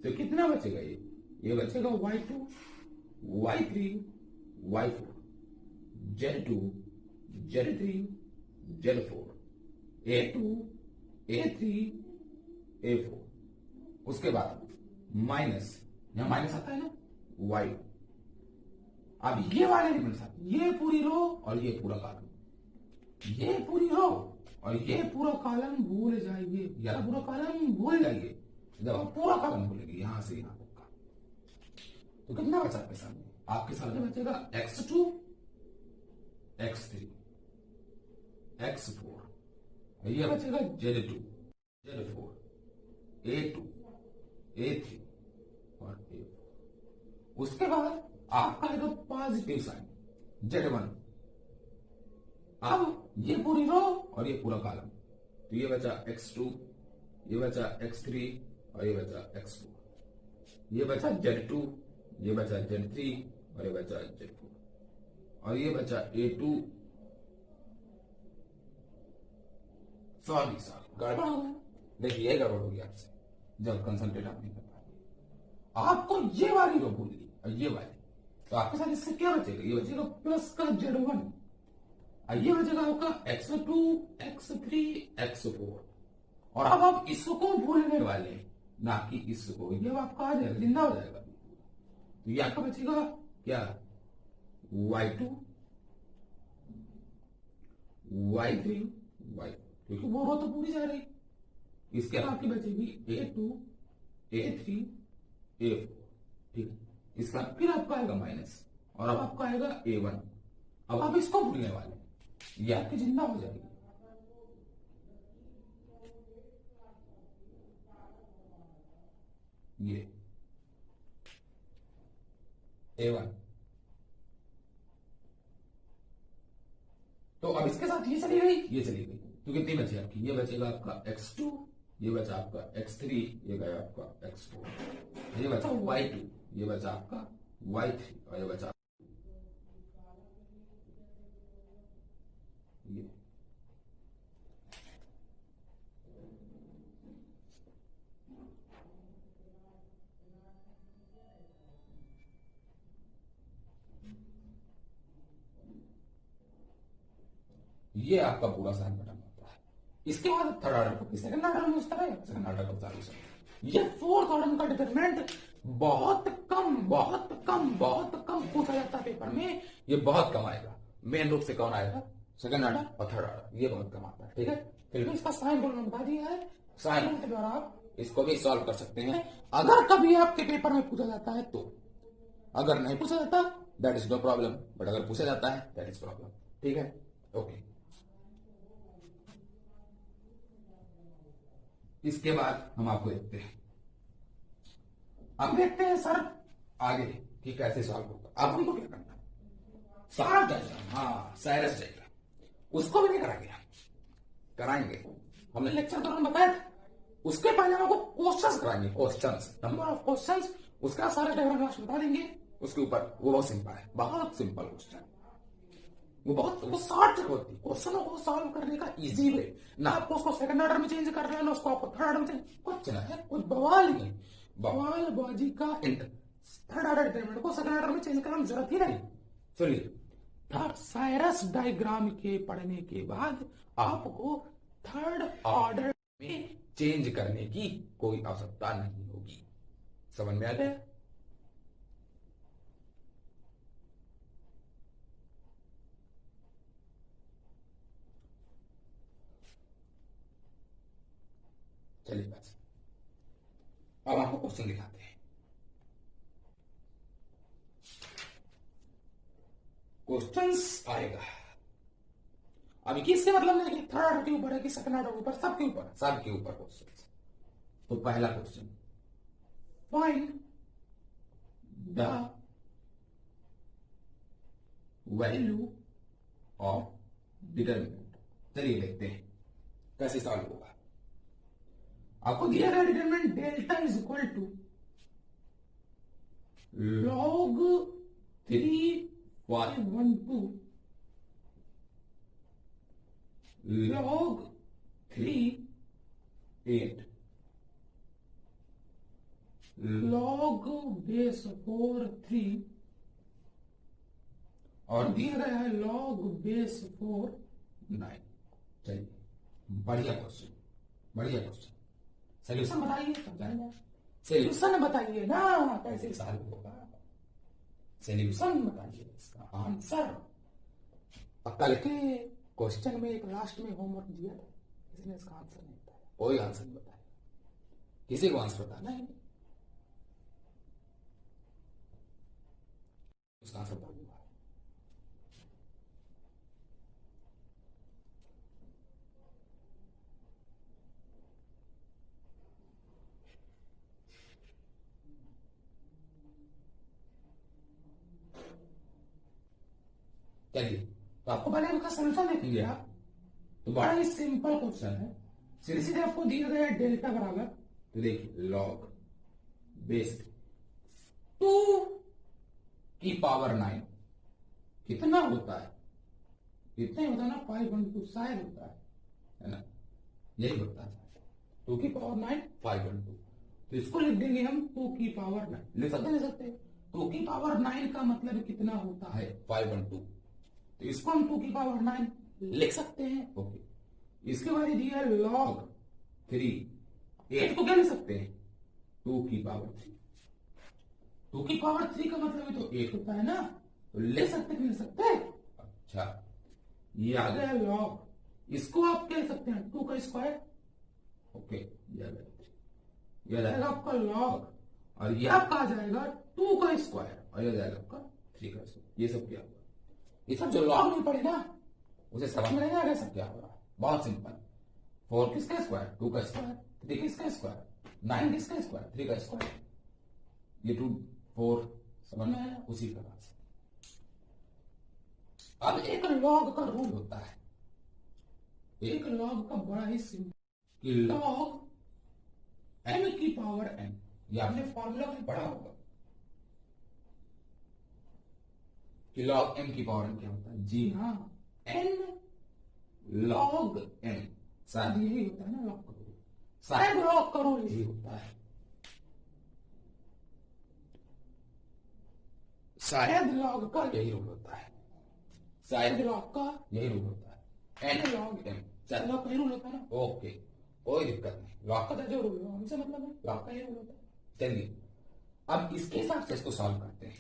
तो कितना बचेगा? ये बचेगा y2 y3 y4 z2 z3 z4 a2 a3 a4। उसके बाद माइनस, यहां माइनस आता है ना, y। अब ये वाले एलिमेंट्स आते, ये पूरी रो और ये पूरा कॉलम, ये पूरी रो और ये पूरा कॉलम भूल जाइए, या पूरा कॉलम भूल जाइए। जब आप पूरा कॉलम भूलेंगे यहां से यहां तक का, तो कितना बचा आपके सामने? आपके सामने बचेगा x2 x3 x4, ये बचेगा z2 z4 a2 a3 और a4। उसके बाद आपका आएगा पॉजिटिव साइन z1। अब ये पूरी रो और ये पूरा कॉलम, तो ये बचा x2, ये बचा x3 और ये बचा x4, ये बचा z2, ये बचा z3 और ये बचा z4 और ये बचा a2। सॉरी गड़बड़ हो गया। देखिए ये गड़बड़ हो गया आपसे, जब कंसंट्रेट आप नहीं कर पाए। आपको ये वाली रो भूलनी और ये वाली, तो आपके साथ इससे क्या बचेगा? ये बचेगा प्लस का z1, ये बचेगा आपका x2 x3 x4। और अब आप इसको भूलने वाले, ना कि इसको, ये आपका आ जाएगा, जिंदा हो जाएगा। तो ये आपका बचेगा क्या? y2 y3 y4, क्योंकि वो रो तो पूरी जा रही। इसके अलावा आपकी बचेगी a2 a3 a4, ठीक है। इसका फिर आपका आएगा माइनस और अब आपका आएगा a1। अब आप इसको भूलने वाले, ये आपकी जिंदा हो जाएगी। ये a1, तो अब इसके साथ ये चली गई, ये चली गई, तो कितनी बची आपकी? ये बचेगा आपका x2, ये बचा आपका x3, ये गया आपका x4, ये बचा y2, ये बचा आपका y3 और ये बचा ये। ये आपका पूरा साइन पैटर्न होता है। इसके बाद थर्ड ऑर्डर को सेकंड ऑर्डर में उस तरह सेकंड ऑर्डर का सॉल्यूशन। ये फोर्थ ऑर्डर का डिटरमिनेंट बहुत कम पूछा जाता है पेपर में, ये बहुत कम आएगा। मेन रूप से कौन आएगा? सेकंड ऑर्डर और थर्ड ऑर्डर, ये बहुत कम आता है, ठीक है। फिर भी इसका साइन रूल में बता दिया है, साइन रूल के द्वारा आप इसको भी सॉल्व कर सकते हैं अगर कभी आपके पेपर में पूछा जाता है तो। अगर नहीं पूछा जाता that is no problem, but अगर पूछा जाता है दैट इज प्रॉब्लम, ठीक है। ओके इसके बाद हम आपको देखते हैं, अब देखते हैं सर आगे कि कैसे सॉल्व होगा। अब हमको क्या करना है, सारा डायग्राम, हाँ साइरस डायग्राम उसको भी नहीं कराएंगे, कराएंगे, हमने लेक्चर दौरान बताया था। उसके पहले हमको क्वेश्चंस कराएंगे, क्वेश्चंस, नंबर ऑफ क्वेश्चंस, उसका सारा डायग्राम लास्ट बता देंगे। उसके ऊपर वो बहुत सिंपल है, बहुत सिंपल क्वेश्चन, वो शॉर्ट होती है क्वेश्चनों को सॉल्व करने का इजी वे। ना आपको उसको सेकंड ऑर्डर में चेंज कर रहे हैं, ना उसको आपको थर्ड ऑर्डर में चेंज, कुछ ना है, कुछ बवाल ही नहीं, बवाल बाजी का एंड। थर्ड ऑर्डर डिटरमिनेंट को सेकंड ऑर्डर में चेंज करने की जरूरत ही नहीं। चलिए, थर्ड साइरस डायग्राम के पढ़ने के बाद आपको थर्ड ऑर्डर में चेंज करने की कोई आवश्यकता नहीं होगी। समझ में आ गया? चलिए बस, अब आपको क्वेश्चन दिखाते हैं। क्वेश्चंस आएगा अभी, किससे मतलब नहीं कि थर्ड ऑर्डर के ऊपर है कि सेकंड ऑर्डर के ऊपर, सबके ऊपर, सबके ऊपर क्वेश्चन। तो पहला question, find the value of determinant. चलिए देखते हैं कैसे सॉल्व होगा। आपको दिया गया determinant delta is equal to log 3/12 log 3/8 log base 4/3 और दिया गया है log base 4/9। चलिए, बढ़िया क्वेश्चन, बढ़िया क्वेश्चन। सोल्यूशन बताइए, समझाएंगे। सोल्यूशन बताइए ना, कैसे सॉल्व होगा, सोल्यूशन बताइए, इसका आंसर। कल के क्वेश्चन में एक लास्ट में होमवर्क दिया था, किसी ने इसका आंसर नहीं बताया, कोई आंसर नहीं बताया, किसी को आंसर बताना है, उसका आंसर बता दूंगा। चलिए, तो आपको पहले इसका सोल्यूशन देखेंगे आप, तो बड़ा ही सिंपल क्वेश्चन है। सीधे सीधे आपको दिया गया है डेल्टा बराबर, तो देखिए लॉग बेस 2 की पावर 9 कितना होता है, इतना ही होता है ना, 5/2 शायद होता है ना, यही होता है 2 की पावर 9 5/2। तो इसको लिख देंगे हम 2 की पावर 9, लिख सकते हैं 2 की पावर 9 का मतलब कितना होता है 5/2, तो इसको हम 2 की पावर 9 लिख सकते हैं। ओके, इसके बाद दिया log 3, 8 को क्या लिख सकते हैं 2 की पावर 3, 2 की पावर 3 का मतलब है तो 8 होता है ना, तो ले सकते नहीं ले सकते। अच्छा, ये आ गया log, इसको आप क्या लिख सकते हैं 2 का स्क्वायर। ओके, यह जाएगा आपका log, और ये आपका आ जाएगा 2 का स्क्वायर, और यह जाएगा आपका 3 का स्क्वायर। ये सब क्या हुआ, ये सब जो लॉग नहीं पड़े ना, उसे समझ में नहीं आएगा सब क्या हो रहा है। बहुत सिंपल, 4 किसका स्क्वायर 2 का स्क्वायर, 3 किसका स्क्वायर 9 किसका स्क्वायर 3 का स्क्वायर, ये 2 4 समझ में आया। उसी प्रकार से अब एक लॉग का रूल होता है, एक लॉग का बड़ा ही सिंपल, लॉग m की पावर n, ये आपने फॉर्मूला में पढ़ा होगा कि log m की पावर n क्या होता है। जी हाँ, n log m, शायद यही होता है ना लॉग का रूल, शायद लॉग का रूल यही होता है, शायद लॉग का यही रूल होता है, शायद लॉग का यही रूल होता है, n log m, शायद लॉग का यही रूल होता है ना। ओके, कोई दिक्कत नहीं, लॉग का जो रूल है हमसे मतलब है, लॉग का यही रूल होता है। चलिए, अब इसके हिसाब से इसको सॉल्व करते हैं।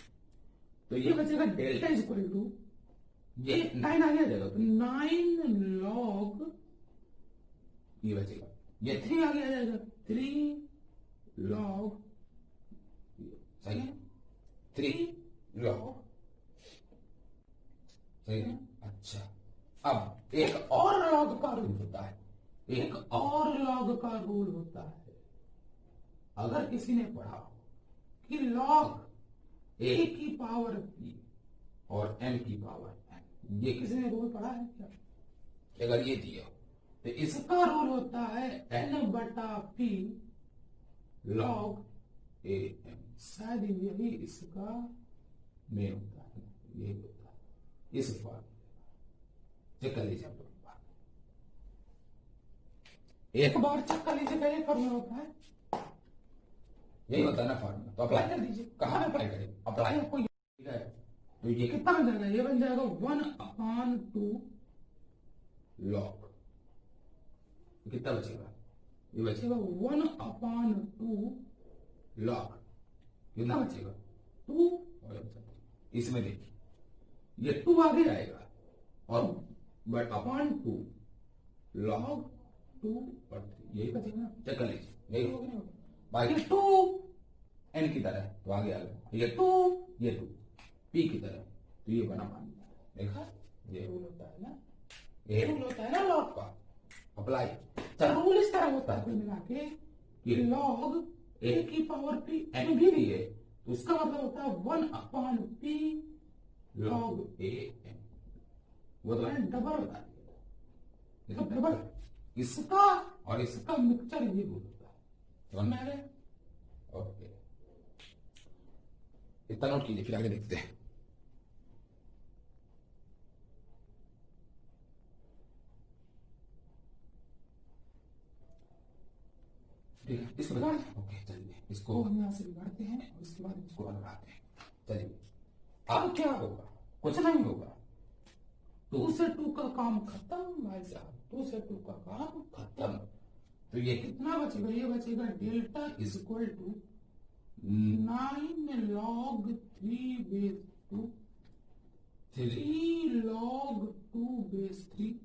तो ये बचेगा डेल्टा इज इक्वल टू, ये 9 आगे आ जाएगा तो 9 log, ये बचेगा, ये 3 आगे आ जाएगा 3 log, सही है 3 log, सही है। अच्छा, अब एक और log का रूल होता है, एक और लॉग का रूल होता है, अगर किसी ने पढ़ा हो कि लॉग ए की पावर पी और एम की पावर एन, ये किसी ने रूल पढ़ा है क्या? अगर ये दिया तो इसका रूल होता है एन बटा पी लॉग ए एम। शायद यही इसका मेन होता है, यही होता है इस फॉर्म। चेक कर लीजिए, एक बार चेक कर लीजिएगा, ये फॉर्मूला होता है, यही होता है ना फॉर्मूला। तो अप्लाई कर दीजिए। कहाँ अप्लाई करें? अप्लाई आपको ठीक है, तो ये कितना बन जाएगा? ये बन जाएगा 1/2 लॉग। कितना बचेगा? ये बचेगा 1/2 लॉग। कितना बचेगा? 2। इसमें देखिए ये 2 आगे आएगा और बट अपॉन 2 लॉग 2 और 3, यही बचेगा। चेक कर लीजिए, यही होगा ना। बाकी 2 एन की तरह तो आगे आ गया, ये 2 ये 2 पी की तरह, तो ये बना मान। देखा, ये रूल होता है ना, ये रूल होता है ना लॉग का। अप्लाई। चलो रूल इस तरह होता है मिला के कि लॉग ए की पावर पी एन भी दिए तो उसका मतलब होता है 1/p लॉग ए एन। वो तो मैंने डबल बता दिया, ये तो डबल इसका और इसका मिक्सचर ये रूल होता है। समझ में आ गया? ओके, इतना नोट कीजिए, फिर आगे देखते हैं। ठीक है, इसको बिगाड़ दें। ओके चलिए, इसको हम यहाँ से बिगाड़ते हैं और इसके बाद इसको लगाते हैं। चलिए, अब क्या होगा? कुछ नहीं होगा, 2 से 2 का काम खत्म भाई साहब, 2 से 2 का काम खत्म। तो ये कितना बचेगा? ये बचेगा delta is equal to 9 log 3 base 2 3 log 2 base 3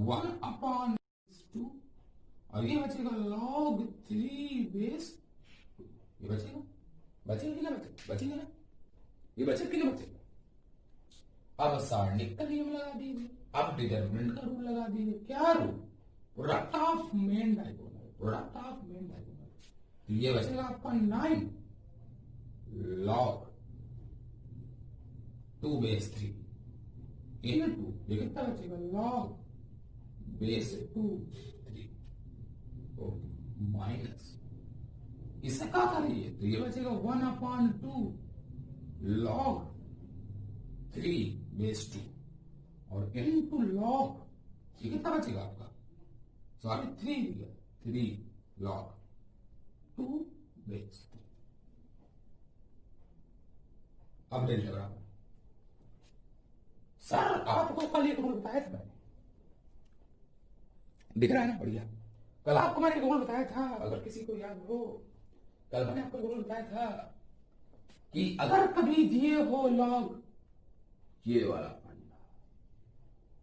1/2 और ये बचेगा log 3 base 2। ये बचेगा, बचेगा कि ना बचेगा? बचेगा ना, ये बचेगा कि ना बचेगा? अब सारणिक का नियम लगा दीजिए, अब डिटरमिनेंट का रूल लगा दीजिए। क्या rule? Product of main diagonal, product of main diagonal. तो ये बचेगा आपका 9 log 2 base 3 into ये कितना बचेगा? log base 2 3 माइनस इससे क्या करिए तो ये बचेगा 1/2 log 3 base 2 और इनटू log ये कितना बचेगा आपका? Sorry 3 log 2 base 3। अब डेल्टा बराबर। सर आपको कल एक रूल बताया था मैंने, दिख रहा है ना? बढ़िया। कल आपको मैंने एक रूल बताया था, अगर किसी को याद हो, कल मैंने आपको रूल बताया था कि अगर कभी दिए हो लॉग ये वाला फंडा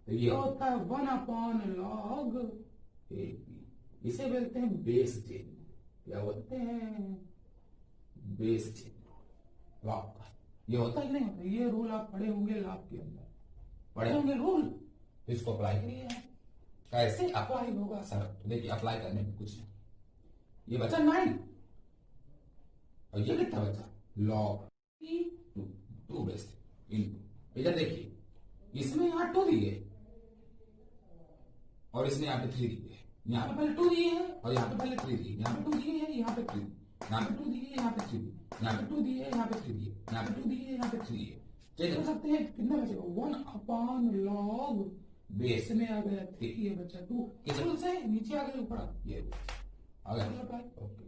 तो ये होता है 1/log AB। इसे बोलते हैं बेस चेन। क्या बोलते हैं? बेस चेन लॉग का। ये होता ही नहीं होता। ये रूल आप पढ़े होंगे लॉग के अंदर, पढ़े होंगे रूल, तो इसको अप्लाई करिए। कैसे अप्लाई होगा सर? तो देखिए, अप्लाई करने में कुछ नहीं, ये बचा 9 और ये कितना बचा? log 2 बेस 3 इंटू, इधर देखिए इसमें यहाँ 2 दिए और इसने यहाँ पे 3 दिए, यहाँ पे पहले 2 दिए हैं और यहाँ पे पहले 3 दिए, यहाँ पे 2 दिए हैं, यहाँ पे 3, यहाँ पे 2 दिए, यहाँ पे 3 दिए, यहाँ पे 2 दिए, यहाँ पे 3 दिए, यहाँ पे 2 दिए, यहाँ पे 3 दिए। चेक कर सकते हैं कितना बचेगा? 1/log बेस में आ गया 3, ये बचा 2, किस रूल से? नीचे आ गया ऊपर, ये आ गया। ओके,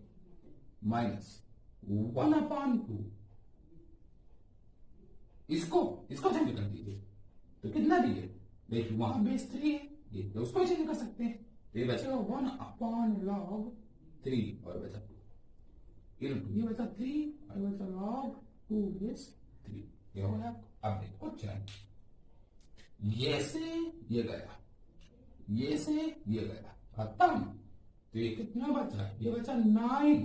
माइनस 1/2 इसको चेंज कर दीजिए तो कितना दिए? देखिए वहां बेस 3 है, ये तो उसको चेंज कर सकते हैं, तो ये बचेगा 1/log 3 और बचा 2 इनटू ये बचा 3 और बचा log 2 बेस 3। ये हो गया। अब देखो चलिए, ये से ये गया, ये से ये गया, खत्म। तो ये कितना बचा? ये बचा 9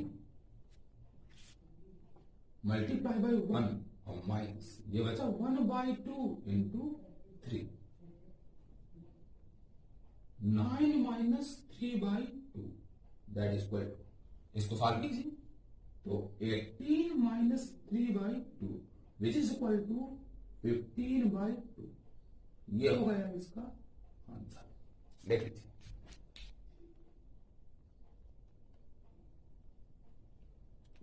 मल्टीप्लाई बाई 1 और माइनस ये बचा 1/2 into 3। 9 minus 3/2 that is equal to, इसको सॉल्व कीजिए तो 18 minus 3/2 which is equal to 15/2। ये हो गया इसका आंसर, देख लीजिए।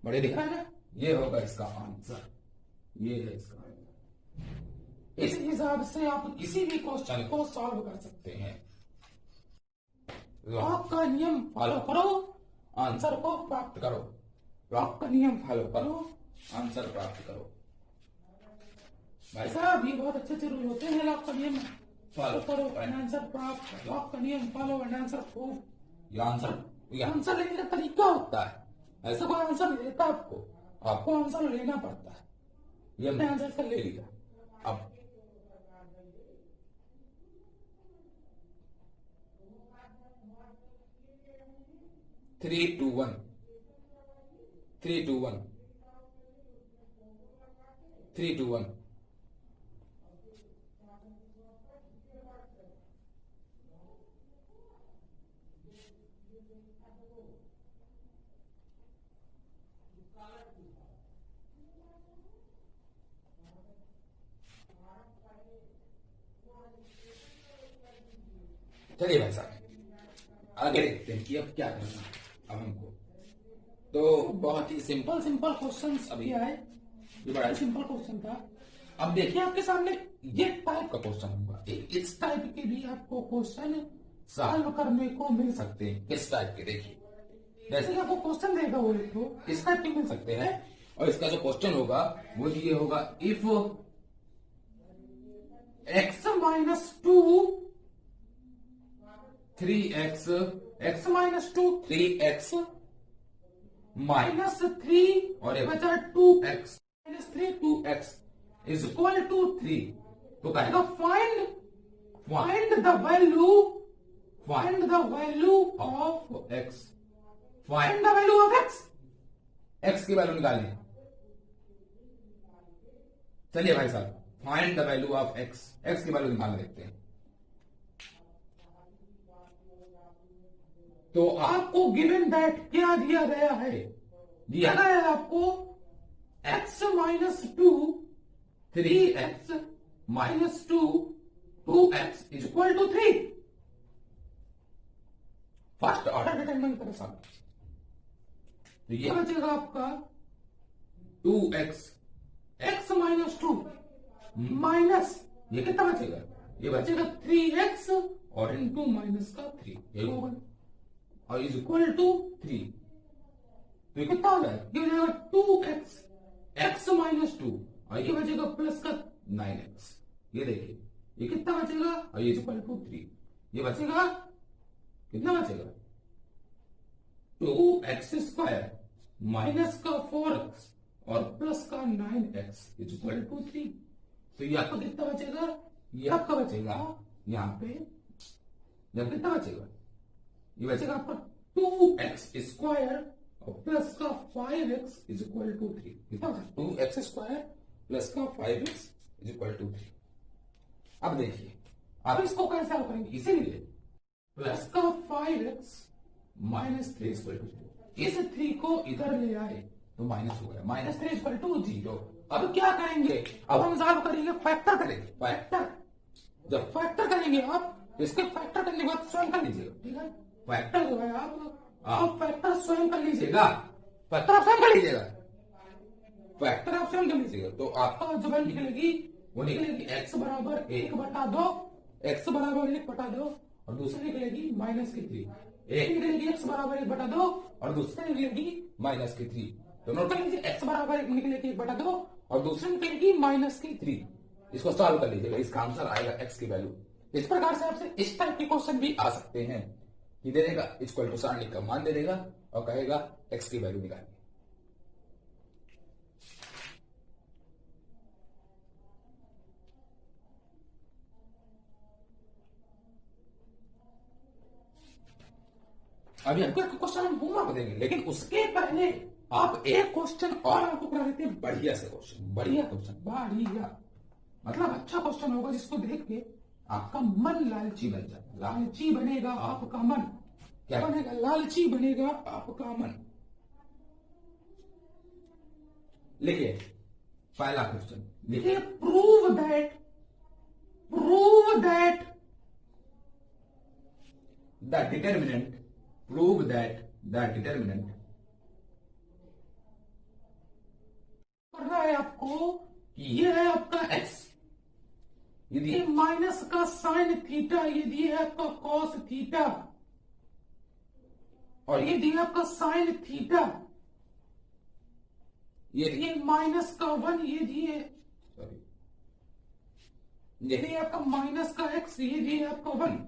बड़े दिख रहा है ना, ये होगा इसका आंसर, ये है इसका आंसर। इस हिसाब से आप किसी भी क्वेश्चन को सॉल्व कर सकते हैं। लॉग का नियम फॉलो करो, आंसर को प्राप्त करो। लॉग का नियम फॉलो करो, आंसर प्राप्त करो। भाई साहब, ये बहुत अच्छे अच्छे रूल होते हैं। लॉग का नियम फॉलो करो एंड आंसर प्राप्त, लॉग का नियम फॉलो एंड आंसर प्रूव। ये आंसर लेने का तरीका होता है, ऐसा कोई आंसर नहीं देता आपको आंसर लेना पड़ता है। ये हमने आंसर से ले लिया। अब थ्री टू वन, चलिए भाई साहब आगे देखते हैं कि अब क्या करना है अब हमको। तो बहुत ही सिंपल क्वेश्चंस अभी आए, ये बड़ा ही सिंपल क्वेश्चन था। अब देखिए आपके सामने ये टाइप का क्वेश्चन होगा, इस टाइप के भी आपको क्वेश्चन सॉल्व करने को मिल सकते हैं। किस टाइप के, देखिए जैसे कि आपको क्वेश्चन देगा वो तो इस टाइप के मिल सकते हैं। और इसका जो क्वेश्चन होगा वो ये होगा, if x minus 2 3x, x minus 2 3x minus 3 और बचा 2x minus 3 2x is equal to 3, तो कहेगा find the value of x, find the value of x की वैल्यू निकालिए। चलिए भाई साहब, find the value of x की वैल्यू निकाल देखते हैं। तो आपको गिवन दैट क्या दिया गया है, दिया गया है आपको x minus 2 3x minus 2 2x is equal to 3। First order determinant करें साहब, तो ये बचेगा आपका 2x x माइनस 2 माइनस ये कितना बचेगा, ये बचेगा 3x और इनटू माइनस का 3 ये होगा और इज इक्वल टू 3। तो ये कितना हो जाएगा, ये हो जाएगा 2x x माइनस 2 और ये बचेगा प्लस का 9x। ये देखिए ये कितना बचेगा और ये इक्वल टू 3, ये बचेगा कितना बचेगा 2x स्क्वायर माइनस का 4x और प्लस का 9x इज इक्वल टू 3। तो ये आपका कितना बचेगा, ये आपका बचेगा यहाँ पे जब कितना बचेगा, ये बचेगा आपका 2x स्क्वायर और प्लस का 5x इज इक्वल टू 3। कितना बचेगा 2x स्क्वायर प्लस का 5x इज इक्वल टू 3। अब देखिए आप इसको कैसे सॉल्व करेंगे, इसीलिए प्लस का 5x माइनस 3 इक्वल टू 0, इस 3 को इधर ले आए तो माइनस हो गया, माइनस 3 इक्वल टू 0। अब क्या करेंगे, अब हम सॉल्व करेंगे, फैक्टर करेंगे। फैक्टर जब फैक्टर करेंगे आप, इसके फैक्टर करने के बाद स्वयं कर लीजिएगा, ठीक है। फैक्टर जो है आप फैक्टर स्वयं कर लीजिएगा, फैक्टर आप स्वयं कर लीजिएगा, फैक्टर आप स्वयं कर लीजिएगा। तो आपका जो वैल्यू निकलेगी वो निकलेगी x बराबर 1/2, x बराबर 1/2 और दूसरी निकलेगी माइनस की 3। एक निकलेगी x बराबर 1/2 और दूसरी निकलेगी माइनस की 3। तो नोट कर लीजिए x बराबर निकलेगी 1/2 और दूसरी निकलेगी माइनस की 3। इसको सॉल्व कर लीजिएगा, इसका आंसर आएगा x की वैल्यू। इस प्रकार से आपसे इस टाइप के क्वेश्चन भी आ सकते हैं कि दे देगा इक्वल टू सारणी का मान दे देगा और कहेगा x की वैल्यू निकालिए। अभी हमको एक क्वेश्चन हम होमवर्क देंगे, लेकिन उसके पहले आप एक क्वेश्चन और आपको करा देते हैं, बढ़िया से क्वेश्चन, बढ़िया क्वेश्चन, बढ़िया मतलब अच्छा क्वेश्चन होगा जिसको देख के आपका मन लालची बन जाता, लालची बनेगा आपका मन। क्या बनेगा? लालची बनेगा आपका मन। लिखिए पहला क्वेश्चन, लिखिए prove that the determinant, prove that the determinant कर रहा है आपको कि ये है आपका एक्स, यदि माइनस का साइन थीटा, यदि है आपका कॉस थीटा, और ये दिया आपका साइन थीटा, ये माइनस का 1, ये दिए सॉरी, यदि आपका माइनस का एक्स, ये दिए आपका 1,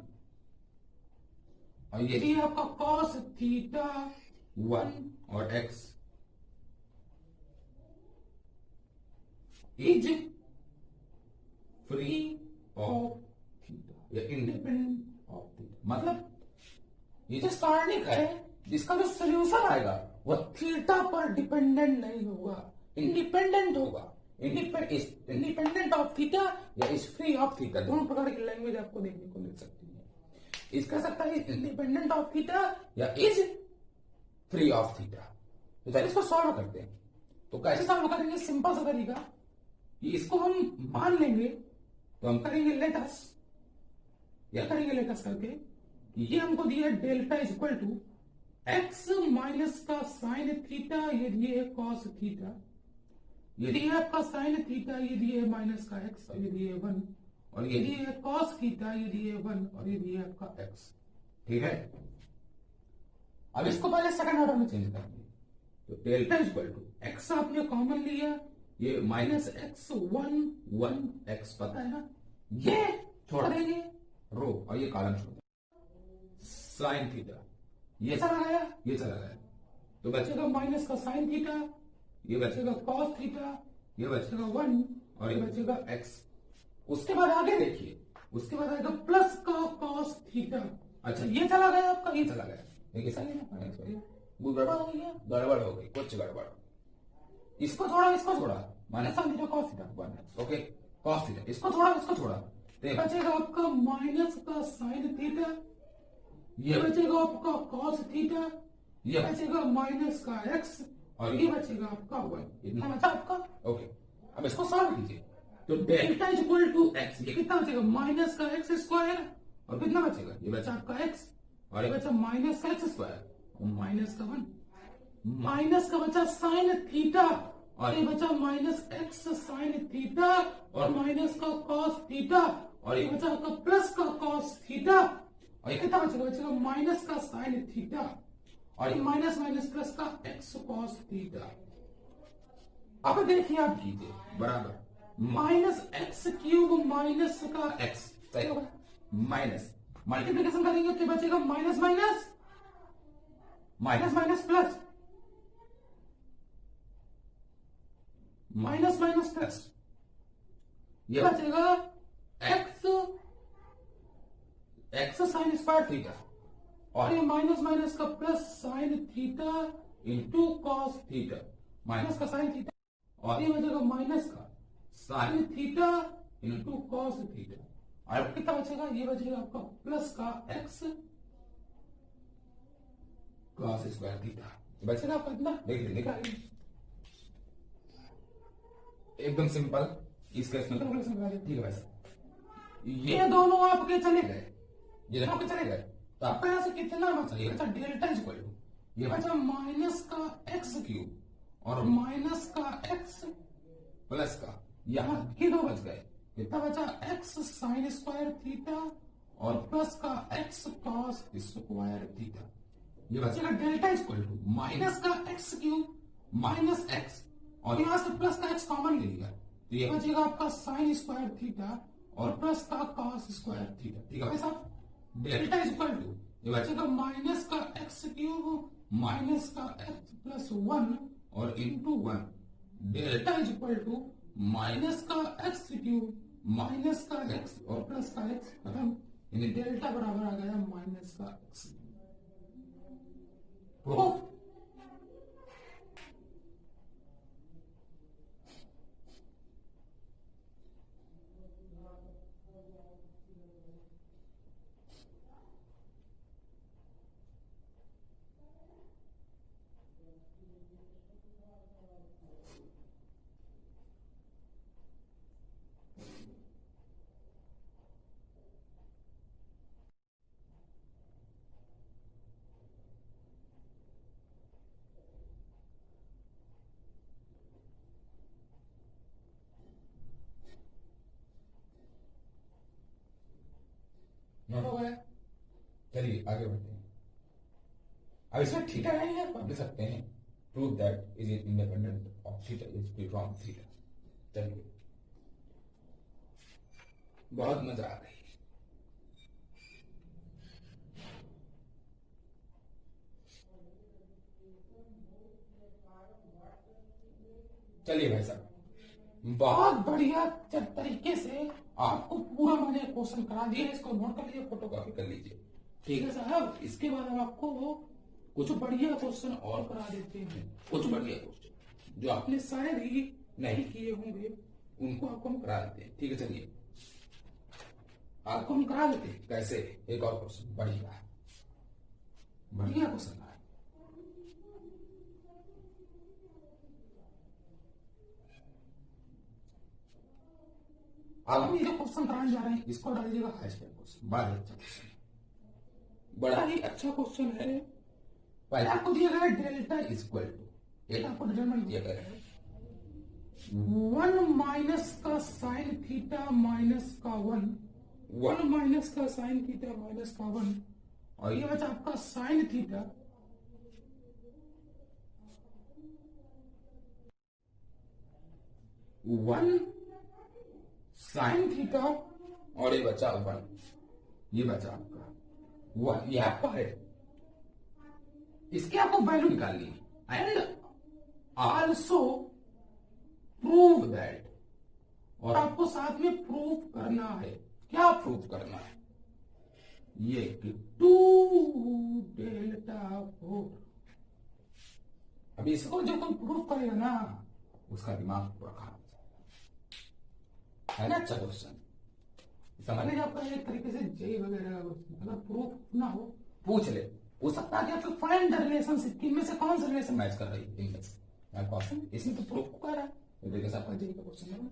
और ये दिए आपका कॉस थीटा 1 और x is free of theta या इंडिपेंडेंट ऑफ थीटा। मतलब ये जो सारणिक है, जिसका जो सोल्यूशन आएगा वह थीटा पर डिपेंडेंट नहीं होगा, इंडिपेंडेंट होगा। इंडिपेंडेंट ऑफ थीटा या इज फ्री ऑफ थीटा, दोनों प्रकार की लैंग्वेज आपको देखने को मिल सकती है। इस कह सकता है इंडिपेंडेंट ऑफ थीटा या इज फ्री ऑफ थीटा। तो चलिए इसको सॉल्व करते हैं। तो कैसे सॉल्व करेंगे? सिंपल सा तरीका कि इसको हम मान लेंगे, तो हम करेंगे लेटस, या करेंगे लेटस करके ये हमको दिया delta is equal to x minus का साइन थीटा, ये दिए कॉस थीटा, ये दिए आपका साइन थीटा, ये दिए माइनस का एक्स, और ये दिए 1, और ये दिए कॉस थीटा, ये दिए 1, और ये दिए आपका एक्स। ठीक है, अब इसको पहले सेकंड ऑर्डर में चेंज करेंगे। तो delta is equal to x आपने कॉमन लिया, ये माइनस एक्स 1 एक्स पता है ना, ये छोड़ देंगे रो और ये कॉलम छोड़ देंगे। साइन थीटा ये चला गया, ये चला गया, तो बचेगा माइनस का साइन थीटा, ये बचेगा कॉस थीटा, ये बचेगा 1 और ये बचेगा एक्स। उसके बाद आगे देखिए, उसके बाद आएगा प्लस का कॉस थीटा। अच्छा ये चला गया आपका, ये चला गया, देखिए सही है, गड़बड़ हो गया, गड़बड़ हो गई, कुछ गड़बड़, इसको छोड़ा, इसको छोड़ा, minus sine theta cos theta 1 okay, cos theta, इसको छोड़ा, इसको छोड़ा, तो बचेगा आपका माइनस का साइन थीटा, ये बचेगा आपका कॉस थीटा, ये बचेगा माइनस का एक्स, और ये बचेगा आपका 1। इतना बचा आपका ओके। अब इसको सॉल्व कीजिए, तो delta is equal to x, ये कितना बचेगा? माइनस का एक्स स्क्वायर, और कितना बचेगा? ये बचा आपका एक्स, और ये बचा माइनस का एक्स स्क्वायर, और माइनस का 1, माइनस का बचा साइन थीटा, और ये बचा माइनस एक्स साइन थीटा, और माइनस का कॉस थीटा, और ये बचा आपका प्लस का कॉस थीटा, और ये कितना बचेगा? बचेगा माइनस का साइन थीटा, और ये माइनस माइनस प्लस का एक्स कॉस थीटा। अब देखिए आप कीजिए, बराबर माइनस एक्स क्यूब माइनस का एक्स, सही होगा, माइनस मल्टीप्लीकेशन करेंगे तो बचेगा minus minus minus minus plus, minus minus plus, ये बचेगा x x sine square theta, और ये माइनस माइनस का plus sine theta into cos theta, minus का साइन थीटा, और ये बचेगा माइनस का sine theta into cos theta, और कितना बचेगा? ये बचेगा आपका प्लस का एक्स कॉस स्क्वायर थीटा, बचेगा आपका इतना, देख लीजिए एकदम सिंपल। इसका इसमें ठीक है भाई साहब, ये दोनों आपके चले गए, ये दोनों आपके चले गए, तो आपका यहां से कितना बचा? ये बचा डेल्टा इज इक्वल टू, ये बचा माइनस का एक्स क्यूब और माइनस का एक्स प्लस का, यहां ये दो बच गए, कितना बचा? एक्स साइन स्क्वायर थीटा और प्लस का एक्स कॉस स्क्वायर थीटा, ये बचेगा delta is equal to minus का एक्स क्यूब माइनस एक्स, और यहां से प्लस का एक्स कॉमन ले लिया, तो ये बचेगा आपका साइन स्क्वायर थीटा और प्लस का कॉस स्क्वायर थीटा। ठीक है भाई साहब, डेल्टा इज इक्वल टू ये बचेगा माइनस का एक्स क्यूब माइनस का एक्स प्लस 1 और into 1, delta is equal to minus का एक्स क्यूब माइनस का एक्स और प्लस का एक्स खत्म, यानी डेल्टा बराबर आ गया माइनस का एक्स। नोट हो गया। चलिए आगे बढ़ते हैं। अब इसमें थीटा नहीं है तो हम लिख सकते हैं prove that is independent of theta is free from theta. चलिए, बहुत मजा आ रही है। चलिए भाई साहब, बहुत बढ़िया तरीके से आपको पूरा मैंने क्वेश्चन करा दिया, इसको नोट कर लीजिए, फोटोकॉपी कर लीजिए। ठीक है साहब, इसके बाद हम आपको कुछ बढ़िया क्वेश्चन और करा देते हैं। कुछ बढ़िया क्वेश्चन जो आपने शायद ही नहीं किए होंगे उनको आपको हम करा देते हैं। ठीक है, चलिए आपको हम करा देते हैं। कैसे? एक और क्वेश्चन बढ़िया बढ़िया क्वेश्चन है। अब हम ये जो क्वेश्चन कराने जा रहे हैं इसको डालिएगा हैशटैग क्वेश्चन। बड़ा ही अच्छा क्वेश्चन, बड़ा ही अच्छा क्वेश्चन है। पहले आपको दिया गया है डेल्टा इज इक्वल टू, एक आपको डिटरमिनेंट दिया गया है 1 माइनस का साइन थीटा माइनस का 1 माइनस का साइन थीटा माइनस का 1, और ये बचा आपका साइन थीटा 1 साइन थीटा, और ये बचा 1, ये बचा आपका 1, ये आपका है। इसकी आपको वैल्यू निकालनी है एंड आल्सो प्रूव दैट, और आपको साथ में प्रूव करना है। क्या प्रूव करना है? ये कि 2 डेल्टा 4। अभी इसको जो कोई प्रूव करेगा ना उसका दिमाग पूरा खराब है ना। अच्छा क्वेश्चन समझ लीजिए, आपका एक तरीके से जेई वगैरह अगर प्रूफ ना हो पूछ ले, हो सकता है कि आपको फाइंड द रिलेशनशिप, इनमें से कौन सा रिलेशन मैच कर रही है इनमें से। क्वेश्चन इसमें तो प्रूफ कर रहा है, तो देखिए आपका जेई का क्वेश्चन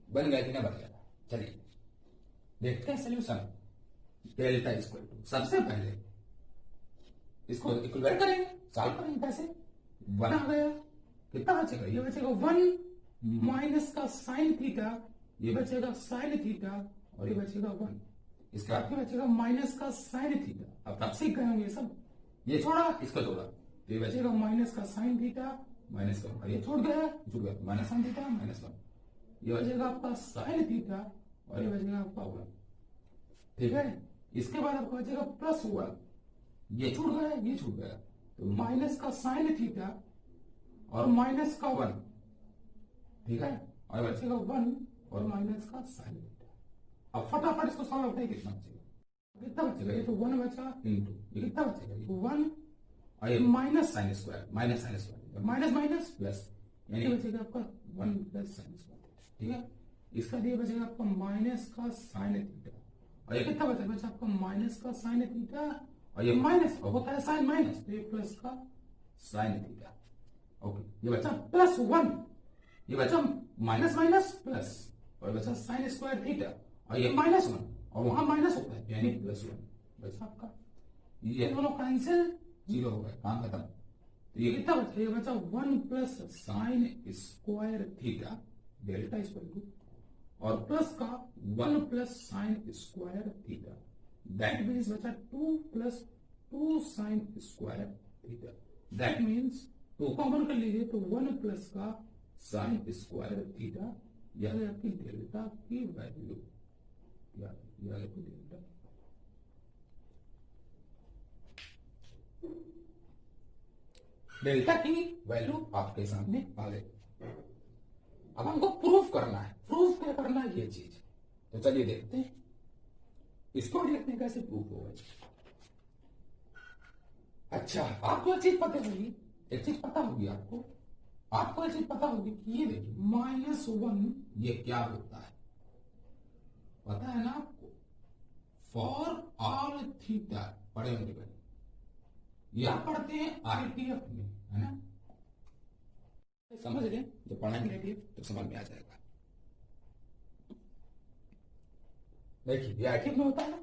बन गया कि ना बन गया। चलिए देखते हैं सोल्यूशन। डेल्टा इक्वल टू, सबसे पहले इसको इक्वल करेंगे, सॉल्व करेंगे। कैसे? 1 आ गया, कितना बचेगा? ये बचेगा 1 माइनस का साइन थीटा, ये बचेगा साइन थीटा, और ये बचेगा 1। इसके बाद बचेगा माइनस का साइन थीटा। अब आप सीख गए होंगे सब, ये छोड़ा इसको जोड़ा, तो ये बचेगा माइनस का साइन थीटा माइनस का, ये छूट गया माइनस साइन थीटा माइनस 1, ये बचेगा आपका साइन थीटा, और ये बचेगा आपका 1। ठीक है, इसके बाद आपको बचेगा प्लस 1, ये छूट गया ये छूट गया, तो माइनस का साइन थीटा और माइनस का 1। ठीक है, और बचेगा 1 और माइनस का साइन थीटा। अब फटाफट इसको सॉल्व करते हैं, कितना बचेगा? कितना बचेगा? ये तो 1 बचा इंटू ये कितना बचेगा? ये 1 और ये minus sine square minus minus plus, यानी बचेगा आपका 1 प्लस साइन स्क्वायर। ठीक है, इसका ये बचेगा आपका माइनस का साइन थीटा, और ये कितना बचा आपका माइनस का साइन थीटा, और ये माइनस होता है साइन माइनस, तो ये प्लस का साइन थीटा। ओके, ये बचा प्लस 1, ये बचा माइनस माइनस प्लस, और बचा साइन स्क्वायर थीटा, और ये माइनस 1 और वहां माइनस होता है यानी प्लस 1 बचा आपका। ये दोनों कैंसिल, 0 हो गए, काम खत्म। तो ये कितना बचा? ये बचा 1 plus sine square theta delta equal to, और प्लस का 1 plus sine square theta, that means बचा 2 plus 2 sine square theta. That means 2 common कर लीजिए तो 1 प्लस का साइन स्क्वायर थीटा, यह आपकी डेल्टा की वैल्यू, डेल्टा। डेल्टा की वैल्यू आपके सामने आ गई। अब हमको प्रूफ करना है। प्रूफ क्या करना है? ये चीज, तो चलिए देखते हैं इसको देखते हैं कैसे प्रूफ होगा। अच्छा, आपको एक चीज पता होगी, एक चीज पता होगी आपको एक चीज पता होगी कि ये देखिए -1 ये क्या होता है पता है ना आपको? फॉर ऑल थीटा पढ़े होंगे पहले, या पढ़ते हैं आरटीएफ में, है ना? समझ लें, जब पढ़ेंगे तो समझ में आ जाएगा। देखिए ये आरटीएफ में होता है ना,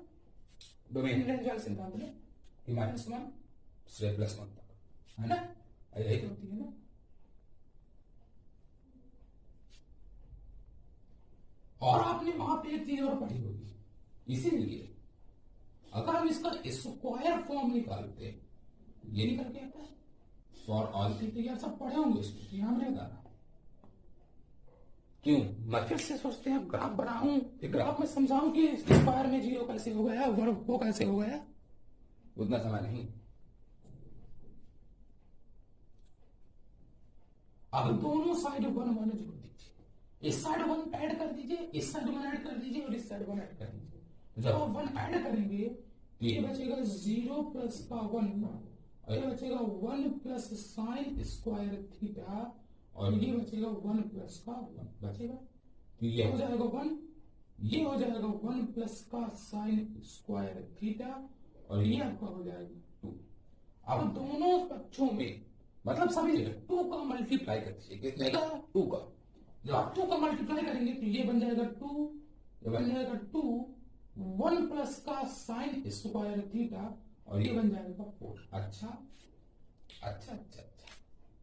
डोमेन रेंज सिद्धांत में -1 से +1 तक, है ना? यही तो होती है ना। और आपने वहां पे एक चीज और पढ़ी होगी, इसीलिए अगर हम इसका स्क्वायर फॉर्म निकालते हैं, ये निकल के आता है फॉर ऑल थीटा। यार सब पढ़े होंगे इसको, यहाँ नहीं बताना क्यों। मैं फिर से सोचते हैं ग्राफ बनाऊं, फिर ग्राफ में समझाऊं कि स्क्वायर में जीरो कैसे हो गया, वर्ग वो कैसे हो गया, उतना समय नहीं। अब दोनों साइड वन वन जोड़ दीजिए, इस साइड वन ऐड कर दीजिए, इस साइड वन ऐड कर दीजिए और इस साइड वन ऐड कर दीजिए। तो जब आप वन ऐड करेंगे तो ये बचेगा जीरो प्लस का वन, और ये बचेगा one plus sine square theta, और ये बचेगा वन प्लस का वन बचेगा। तो ये हो जाएगा वन, ये हो जाएगा वन प्लस का साइन स्क्वायर थीटा, और ये आपका हो जाएगा टू। अब दोनों पक्षों में मतलब सभी जगह टू का मल्टीप्लाई कर दीजिए, कितने का, टू का। जब आप टू का मल्टीप्लाई करेंगे तो ये बन जाएगा टू, ये बन जाएगा टू वन प्लस का साइन स्क्वायर थीटा, और ये बन जाएगा फोर। अच्छा अच्छा अच्छा अच्छा,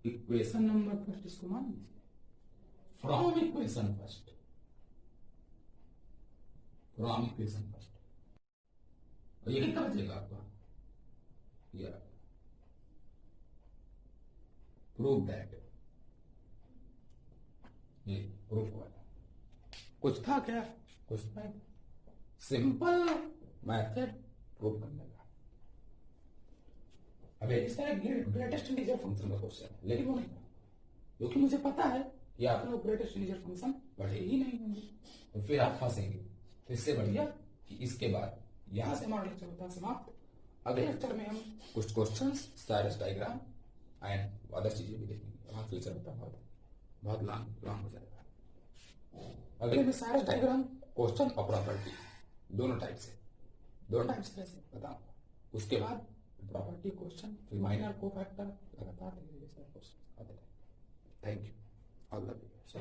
इक्वेशन नंबर फर्स्ट इसको मान लीजिए, from equation first, from equation first. और ये कितना बचेगा आपका, प्रूव दैट, ये प्रूफ हुआ। कुछ था क्या, कुछ नहीं, सिंपल मेथड प्रूव करने का। अब इसका ग्रेटेस्ट इंटीजर फंक्शन का क्वेश्चन है, लेकिन वो नहीं था क्योंकि मुझे पता है कि आप लोग ग्रेटेस्ट इंटीजर फंक्शन पढ़े ही नहीं होंगे, तो फिर आप फंसेंगे। तो इससे बढ़िया कि इसके बाद यहां से हमारा लेक्चर होता है समाप्त। अगले लेक्चर में हम कुछ questions, Cyrus diagram and other चीजें भी देखेंगे। वहां लेक्चर होता है बहुत लॉन्ग हो जाएगा। अगले में साइरस डायग्राम, क्वेश्चन और प्रॉपर्टी दोनों टाइप से कैसे बताऊंगा। उसके बाद प्रॉपर्टी क्वेश्चन, फिर माइनर कोफैक्टर, लगातार क्वेश्चन आते रहेंगे। Thank you, all the best.